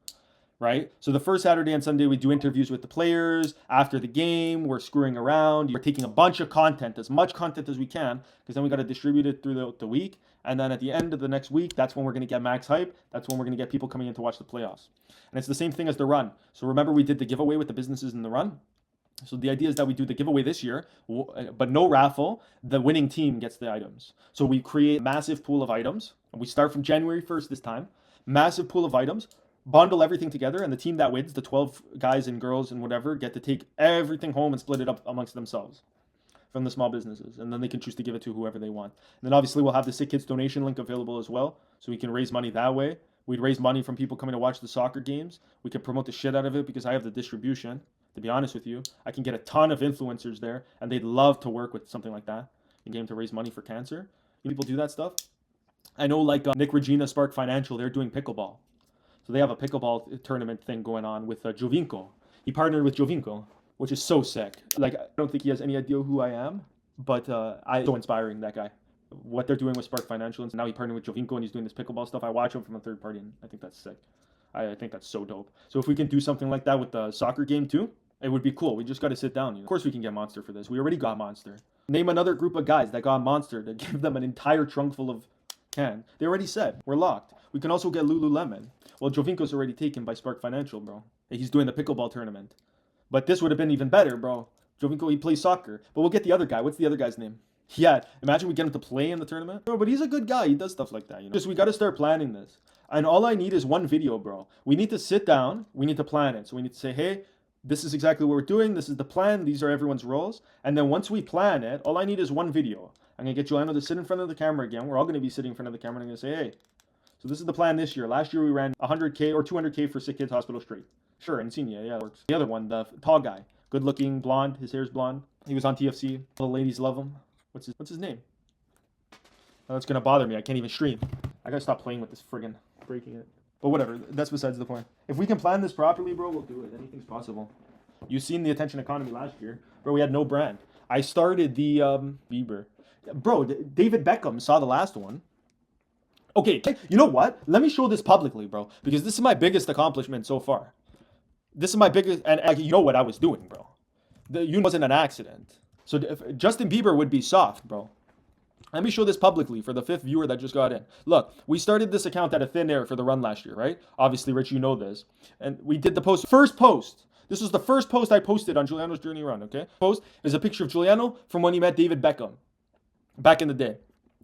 right? So the first Saturday and Sunday, we do interviews with the players. After the game, we're screwing around. We're taking a bunch of content, as much content as we can, because then we got to distribute it through the week. And then at the end of the next week, that's when we're going to get max hype. That's when we're going to get people coming in to watch the playoffs. And it's the same thing as the run. So remember we did the giveaway with the businesses in the run? So the idea is that we do the giveaway this year, but no raffle. The winning team gets the items. So we create a massive pool of items. We start from January 1st this time. Massive pool of items. Bundle everything together, and the team that wins, the 12 guys and girls and whatever, get to take everything home and split it up amongst themselves from the small businesses. And then they can choose to give it to whoever they want. And then obviously we'll have the Sick Kids donation link available as well, so we can raise money that way. We'd raise money from people coming to watch the soccer games. We can promote the shit out of it because I have the distribution. To be honest with you, I can get a ton of influencers there, and they'd love to work with something like that. A game to raise money for cancer. People do that stuff. I know like Nick Regina, Spark Financial, they're doing pickleball. So they have a pickleball tournament thing going on with Jovinko. He partnered with Jovinko, which is so sick. Like, I don't think he has any idea who I am, but so inspiring, that guy. What they're doing with Spark Financial, and now he partnered with Jovinko and he's doing this pickleball stuff. I watch him from a third party, and I think that's sick. I think that's so dope. So if we can do something like that with the soccer game too, it would be cool. We just got to sit down. Of course we can get Monster for this. We already got Monster. Name another group of guys that got Monster to give them an entire trunk full of can. They already said, we're locked. We can also get Lululemon. Well, Jovinko's already taken by Spark Financial, bro. He's doing the pickleball tournament. But this would have been even better, bro. Jovinko, he plays soccer. But we'll get the other guy. What's the other guy's name? Yeah, imagine we get him to play in the tournament. Bro, but he's a good guy. He does stuff like that, Just we got to start planning this. And all I need is one video, bro. We need to sit down. We need to plan it. So we need to say, hey, this is exactly what we're doing. This is the plan. These are everyone's roles. And then once we plan it, all I need is one video. I'm going to get Giuliano to sit in front of the camera again. We're all going to be sitting in front of the camera and I'm going to say, hey, so this is the plan this year. Last year we ran 100K or 200K for Sick Kids Hospital Straight. Sure, Insigne, yeah, it works. The other one, the tall guy, good looking, blonde, his hair's blonde. He was on TFC. All the ladies love him. What's his name? Oh, that's going to bother me. I can't even stream. I got to stop playing with this friggin' breaking it. But whatever, that's besides the point. If we can plan this properly, bro, we'll do it. Anything's possible. You've seen the attention economy last year. Bro, we had no brand. I started the Bieber. Bro, David Beckham saw the last one. Okay, you know what? Let me show this publicly, bro. Because this is my biggest accomplishment so far. This is my biggest, and you know what I was doing, bro. You wasn't an accident. So if Justin Bieber would be soft, bro. Let me show this publicly for the 5th viewer that just got in. Look, we started this account out of thin air for the run last year, right? Obviously, Rich, you know this. And we did the post. First post. This was the first post I posted on Giuliano's Journey Run, okay? Post is a picture of Giuliano from when he met David Beckham back in the day.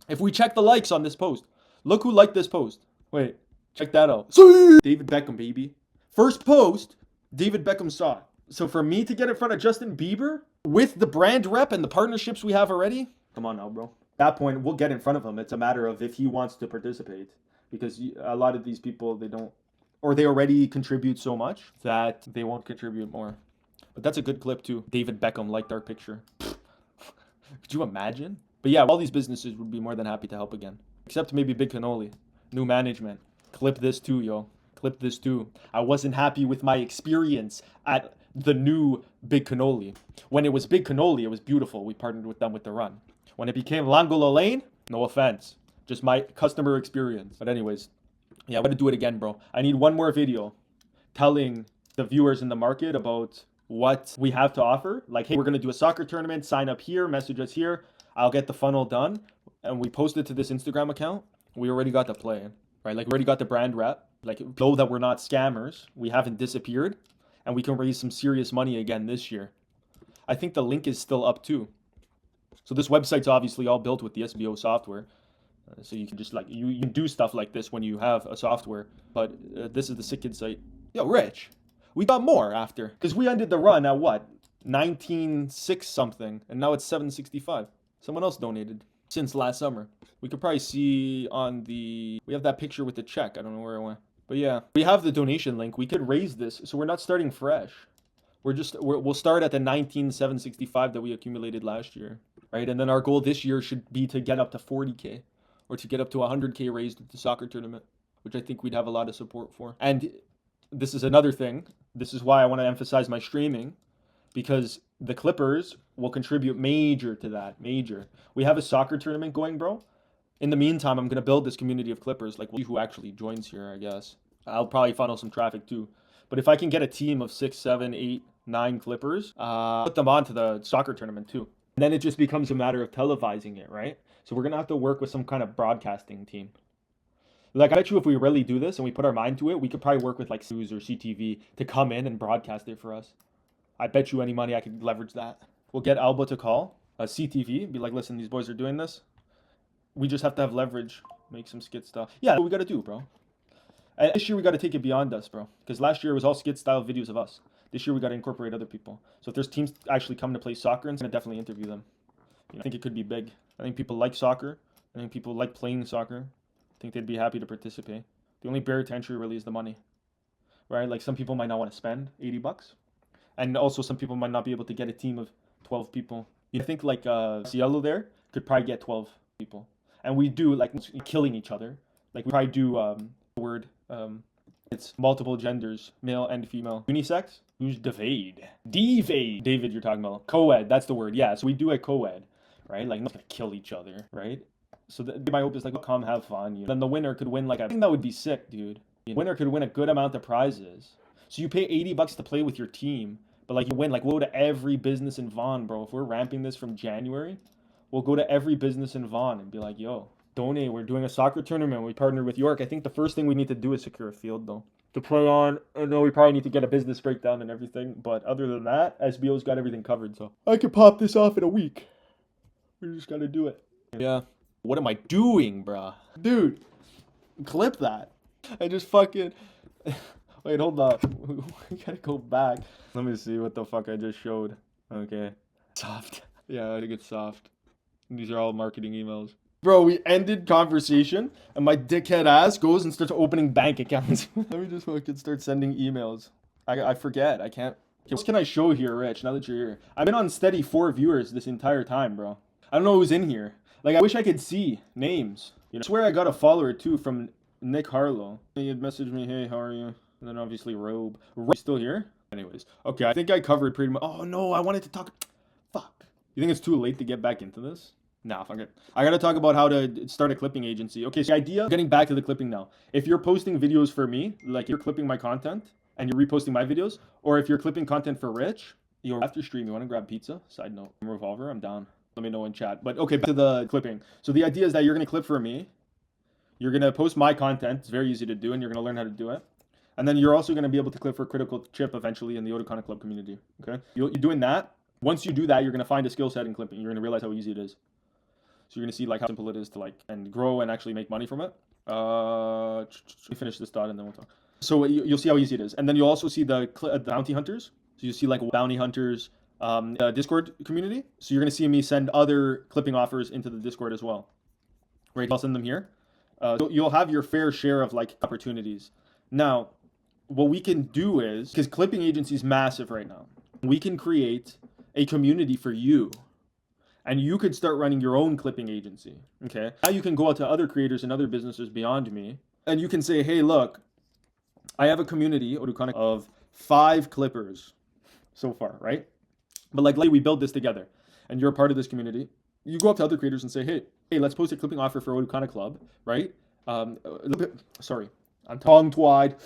If we check the likes on this post, look who liked this post. Wait, check that out. David Beckham, baby. First post, David Beckham saw it. So for me to get in front of Justin Bieber with the brand rep and the partnerships we have already, come on now, bro. At that point, we'll get in front of him. It's a matter of if he wants to participate. Because a lot of these people, they don't or they already contribute so much that They won't contribute more. but that's a good clip too. David Beckham liked our picture. Could you imagine? But yeah, all these businesses would be more than happy to help again. Except maybe Big Cannoli. New management. Clip this too, yo. Clip this too. I wasn't happy with my experience at the new Big Cannoli. When it was Big Cannoli, it was beautiful. We partnered with them with the run. When it became Langola Lane, no offense. Just my customer experience. But anyways, yeah, I'm gonna do it again, bro. I need one more video telling the viewers in the market about what we have to offer. Like, hey, we're gonna do a soccer tournament. Sign up here. Message us here. I'll get the funnel done, and we post it to this Instagram account. We already got the play, right? Like, we already got the brand rep. Like, know that we're not scammers. We haven't disappeared, and we can raise some serious money again this year. I think the link is still up too. So this website's obviously all built with the SBO software. So you can just like, you do stuff like this when you have a software. But this is the Sick Kid site. Yo, Rich, we got more after. Because we ended the run at what? 19.6 something. And now it's 765. Someone else donated since last summer. We could probably see on the... We have that picture with the check. I don't know where it went. But yeah, we have the donation link. We could raise this. So we're not starting fresh. We'll start at the 19,765 that we accumulated last year. Right? And then our goal this year should be to get up to 40K. Or to get up to 100K raised at the soccer tournament, which I think we'd have a lot of support for. And this is another thing. This is why I want to emphasize my streaming, because the Clippers will contribute major to that. Major. We have a soccer tournament going, bro. In the meantime, I'm going to build this community of Clippers, like who actually joins here, I guess. I'll probably funnel some traffic too. But if I can get a team of 6, 7, 8, 9 Clippers, put them onto the soccer tournament too. And then it just becomes a matter of televising it, right? So we're going to have to work with some kind of broadcasting team. Like, I bet you if we really do this and we put our mind to it, we could probably work with like News or CTV to come in and broadcast it for us. I bet you any money I could leverage that. We'll get Alba to call CTV, be like, listen, these boys are doing this. We just have to have leverage, make some skit stuff. Yeah, what we got to do, bro. And this year we got to take it beyond us, bro. Because last year it was all skit style videos of us. This year we got to incorporate other people. So if there's teams actually coming to play soccer, I'm going to definitely interview them. I think it could be big. I think people like soccer. I think people like playing soccer. I think they'd be happy to participate. The only barrier to entry really is the money, right? Like some people might not want to spend $80, and also some people might not be able to get a team of 12 people. You think like Cielo there could probably get 12 people, and we do like killing each other. Like we probably do it's multiple genders, male and female. Unisex? Who's Davide? David, you're talking about. Co-ed, that's the word. Yeah, so we do a co-ed, right? Like, not gonna kill each other, right? So my hope is like, come have fun. You know? Then the winner could win like I think that would be sick, dude. The winner could win a good amount of prizes. So you pay $80 to play with your team, but like you win, like we'll go to every business in Vaughan, bro. If we're ramping this from January, we'll go to every business in Vaughan and be like, yo, donate. We're doing a soccer tournament. We partnered with York. I think the first thing we need to do is secure a field, though, to play on. I know we probably need to get a business breakdown and everything, but other than that, SBO's got everything covered, so I could pop this off in a week. We just gotta do it. Yeah. What am I doing, bruh? Dude, clip that. I just fucking... Wait, hold up. We gotta go back. Let me see what the fuck I just showed. Okay. Soft. Yeah, I think it's soft. These are all marketing emails. Bro, we ended conversation, and my dickhead ass goes and starts opening bank accounts. Let me just fucking start sending emails. I forget. I can't. What can I show here, Rich, now that you're here? I've been on steady 4 viewers this entire time, bro. I don't know who's in here. Like, I wish I could see names. You know, I swear I got a follower, too, from Nick Harlow. He had messaged me, hey, how are you? And then obviously Robe. Robe still here? Anyways. Okay, I think I covered pretty much. Oh, no, I wanted to talk. Fuck. You think it's too late to get back into this? Nah, fuck it. I gotta talk about how to start a clipping agency. Okay, so the idea, getting back to the clipping now. If you're posting videos for me, like you're clipping my content and you're reposting my videos, or if you're clipping content for Rich, after stream, you wanna grab pizza? Side note, I'm Revolver, I'm down. Let me know in chat. But okay, back to the clipping. So the idea is that you're gonna clip for me. You're gonna post my content. It's very easy to do, and you're gonna learn how to do it. And then you're also gonna be able to clip for Critical Chip eventually in the Otakana Club community. Okay, you're doing that. Once you do that, you're gonna find a skill set in clipping. You're gonna realize how easy it is. So you're gonna see like how simple it is to like and grow and actually make money from it. Finish this thought and then we'll talk. So you'll see how easy it is, and then you'll also see the bounty hunters. So you see like bounty hunters, Discord community. So you're gonna see me send other clipping offers into the Discord as well. Right, I'll send them here. You'll have your fair share of like opportunities. Now, what we can do is, because clipping agency is massive right now, we can create a community for you. And you could start running your own clipping agency. Okay. Now you can go out to other creators and other businesses beyond me. And you can say, hey, look, I have a community of 5 clippers so far, right? But like we build this together and you're a part of this community. You go up to other creators and say, hey, let's post a clipping offer for Oducana Club, right? Sorry, I'm tongue-tied.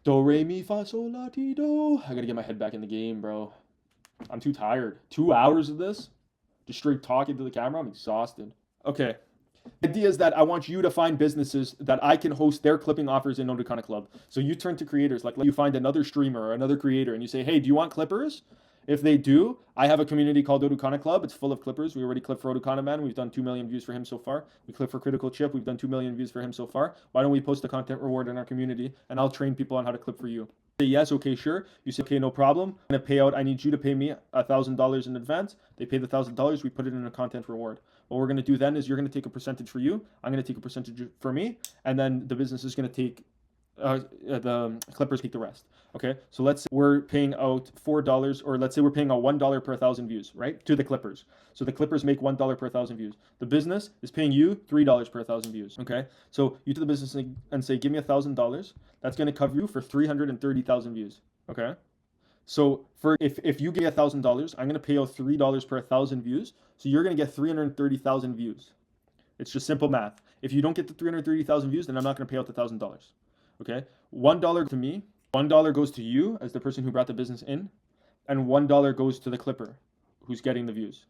Do, re, mi, fa, sol, la, ti, do. I gotta get my head back in the game, bro. I'm too tired. 2 hours of this? Just straight talking to the camera? I'm exhausted. Okay. The idea is that I want you to find businesses that I can host their clipping offers in Oducana Club. So you turn to creators, like you find another streamer or another creator and you say, hey, do you want clippers? If they do, I have a community called Oducana Club. It's full of clippers. We already clipped for Oducana Man. We've done 2 million views for him so far. We clipped for Critical Chip. We've done 2 million views for him so far. Why don't we post a content reward in our community and I'll train people on how to clip for you? Say yes, okay, sure. You say, okay, no problem. I'm going to pay out. I need you to pay me $1,000 in advance. They pay the $1,000. We put it in a content reward. What we're going to do then is you're going to take a percentage for you. I'm going to take a percentage for me. And then the business is going to take the clippers take the rest. Okay, so let's say we're paying out $4, or let's say we're paying out $1 per 1,000 views, right, to the clippers. So the clippers make $1 per 1,000 views. The business is paying you $3 per 1,000 views. Okay, so you to the business and say, give me $1,000. That's going to cover you for 330,000 views. Okay, so for if you get $1,000, I'm going to pay out $3 per 1,000 views. So you're going to get 330,000 views. It's just simple math. If you don't get the 330,000 views, then I'm not going to pay out the $1,000. Okay, $1 to me, $1 goes to you as the person who brought the business in, and $1 goes to the clipper who's getting the views.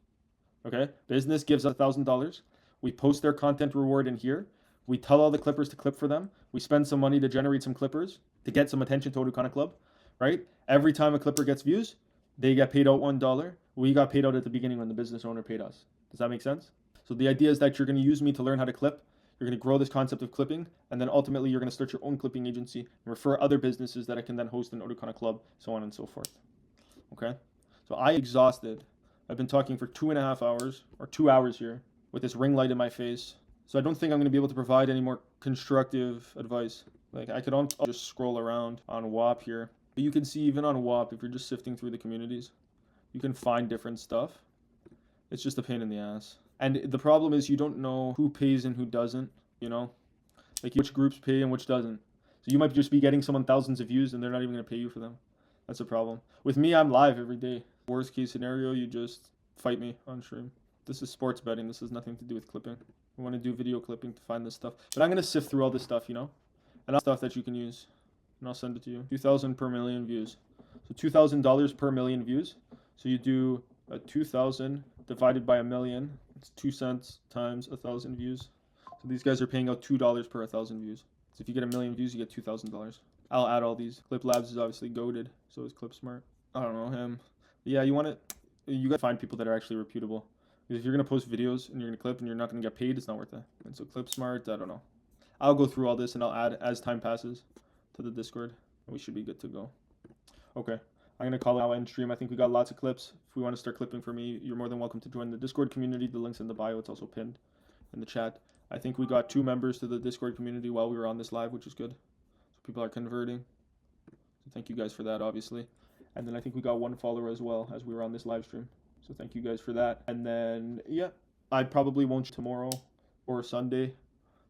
Okay, business gives $1,000. We post their content reward in here. We tell all the clippers to clip for them. We spend some money to generate some clippers to get some attention to Oducana Club, right? Every time a clipper gets views, they get paid out $1. We got paid out at the beginning when the business owner paid us. Does that make sense? So the idea is that you're going to use me to learn how to clip. You're going to grow this concept of clipping, and then ultimately you're going to start your own clipping agency and refer other businesses that I can then host in Oducana Club, so on and so forth. Okay? So I exhausted. I've been talking for 2.5 hours, or 2 hours here, with this ring light in my face. So I don't think I'm going to be able to provide any more constructive advice. Like, I'll just scroll around on WAP here. But you can see even on WAP, if you're just sifting through the communities, you can find different stuff. It's just a pain in the ass. And the problem is you don't know who pays and who doesn't, you know? Like which groups pay and which doesn't. So you might just be getting someone thousands of views and they're not even going to pay you for them. That's a problem. With me, I'm live every day. Worst case scenario, you just fight me on stream. This is sports betting. This has nothing to do with clipping. I want to do video clipping to find this stuff. But I'm going to sift through all this stuff, you know? And all stuff that you can use. And I'll send it to you. 2,000 per million views. So $2,000 per million views. So you do 2,000 divided by a million. It's 2 cents times 1,000 views. So these guys are paying out $2 per 1,000 views. So if you get a million views, you get $2,000. I'll add all these. Clip Labs is obviously goated. So is Clip Smart. I don't know him. But yeah, you gotta find people that are actually reputable. Because if you're gonna post videos and you're gonna clip and you're not gonna get paid, it's not worth it. And so Clip Smart, I don't know. I'll go through all this and I'll add as time passes to the Discord. We should be good to go. Okay. I'm going to call it now end stream. I think we got lots of clips. If we want to start clipping for me, you're more than welcome to join the Discord community. The link's in the bio. It's also pinned in the chat. I think we got 2 members to the Discord community while we were on this live, which is good. So people are converting. So thank you guys for that, obviously. And then I think we got 1 follower as well as we were on this live stream. So thank you guys for that. And then, yeah, I probably won't tomorrow or Sunday.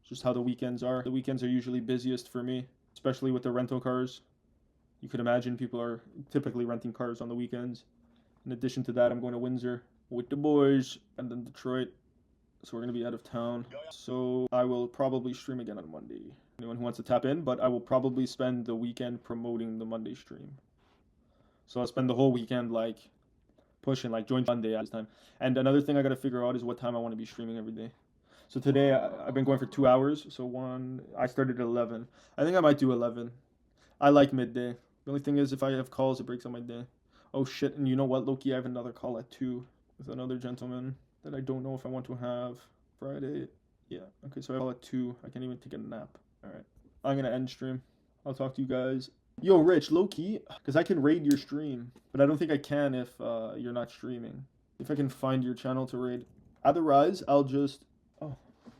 Just how the weekends are. The weekends are usually busiest for me, especially with the rental cars. You could imagine people are typically renting cars on the weekends. In addition to that, I'm going to Windsor with the boys and then Detroit. So we're going to be out of town. So I will probably stream again on Monday. Anyone who wants to tap in, but I will probably spend the weekend promoting the Monday stream. So I'll spend the whole weekend like pushing, like join Monday at this time. And another thing I got to figure out is what time I want to be streaming every day. So today I've been going for 2 hours. So I started at 11. I think I might do 11. I like midday. The only thing is, if I have calls, it breaks on my day. Oh, shit. And you know what, Loki? I have another call at 2 with another gentleman that I don't know if I want to have Friday. Yeah. Okay, so I call at 2. I can't even take a nap. All right. I'm going to end stream. I'll talk to you guys. Yo, Rich, Loki, because I can raid your stream, but I don't think I can if you're not streaming. If I can find your channel to raid. Otherwise, I'll just... Oh,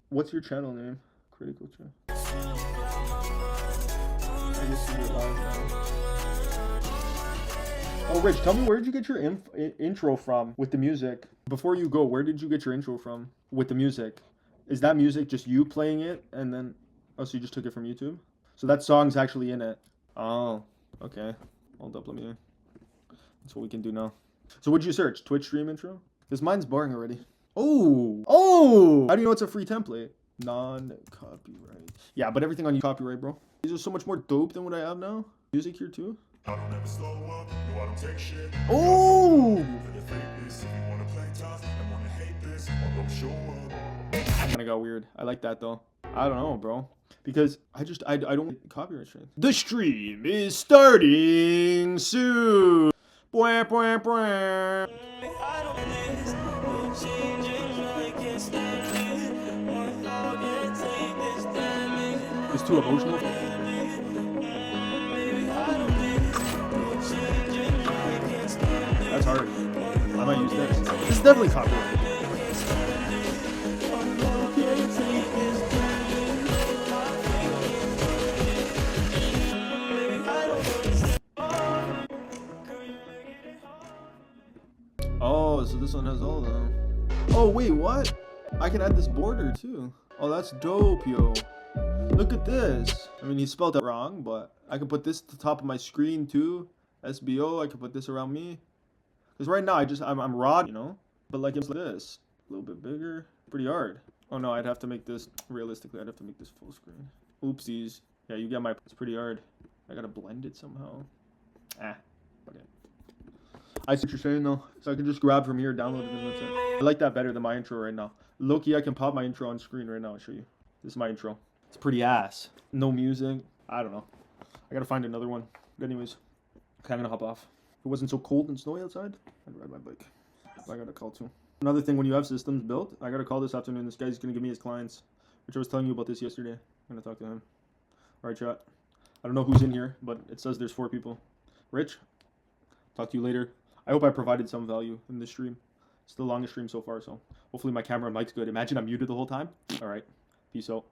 what's your channel name? critical check. I guess you do it live now. Oh, Rich, tell me, where did you get your intro from with the music? Before you go, where did you get your intro from with the music? Is that music just you playing it and then... Oh, so you just took it from YouTube? So that song's actually in it. Oh, okay. Hold up, let me... That's what we can do now. So what'd you search? Twitch stream intro? Because mine's boring already. Oh! Oh! How do you know it's a free template? Non-copyright. Yeah, but everything on you copyright, bro. These are so much more dope than what I have now. Music here too. I don't ever slow up, no, I don't take shit. Oh! Kind of got weird. I like that though. I don't know, bro. Because I don't get copyright straight. The stream is starting soon. Bwah, bwah, bwah. It's too emotional. That's hard. I might use this. This is definitely copyrighted. Oh, so this one has all of them. Oh, wait, what? I can add this border too. Oh, that's dope, yo. Look at this. I mean, he spelled it wrong, but I can put this to the top of my screen too. SBO, I can put this around me. Because right now, I'm raw, you know? But like it's like this. A little bit bigger. Pretty hard. Oh no, I'd have to make this, realistically, I'd have to make this full screen. Oopsies. Yeah, you get my, it's pretty hard. I gotta blend it somehow. Ah, okay. I see what you're saying though. So I can just grab from here, download it, and that's it. I like that better than my intro right now. Loki, I can pop my intro on screen right now. I'll show you. This is my intro. It's pretty ass. No music. I don't know. I gotta find another one. But anyways, I'm gonna hop off. If it wasn't so cold and snowy outside, I'd ride my bike. I got a call too. Another thing, when you have systems built, I got a call this afternoon. This guy's gonna give me his clients, which I was telling you about this yesterday. I'm gonna talk to him. All right, chat. I don't know who's in here, but it says there's 4 people. Rich, talk to you later. I hope I provided some value in this stream. It's the longest stream so far, so hopefully my camera and mic's good. Imagine I'm muted the whole time. All right, peace out.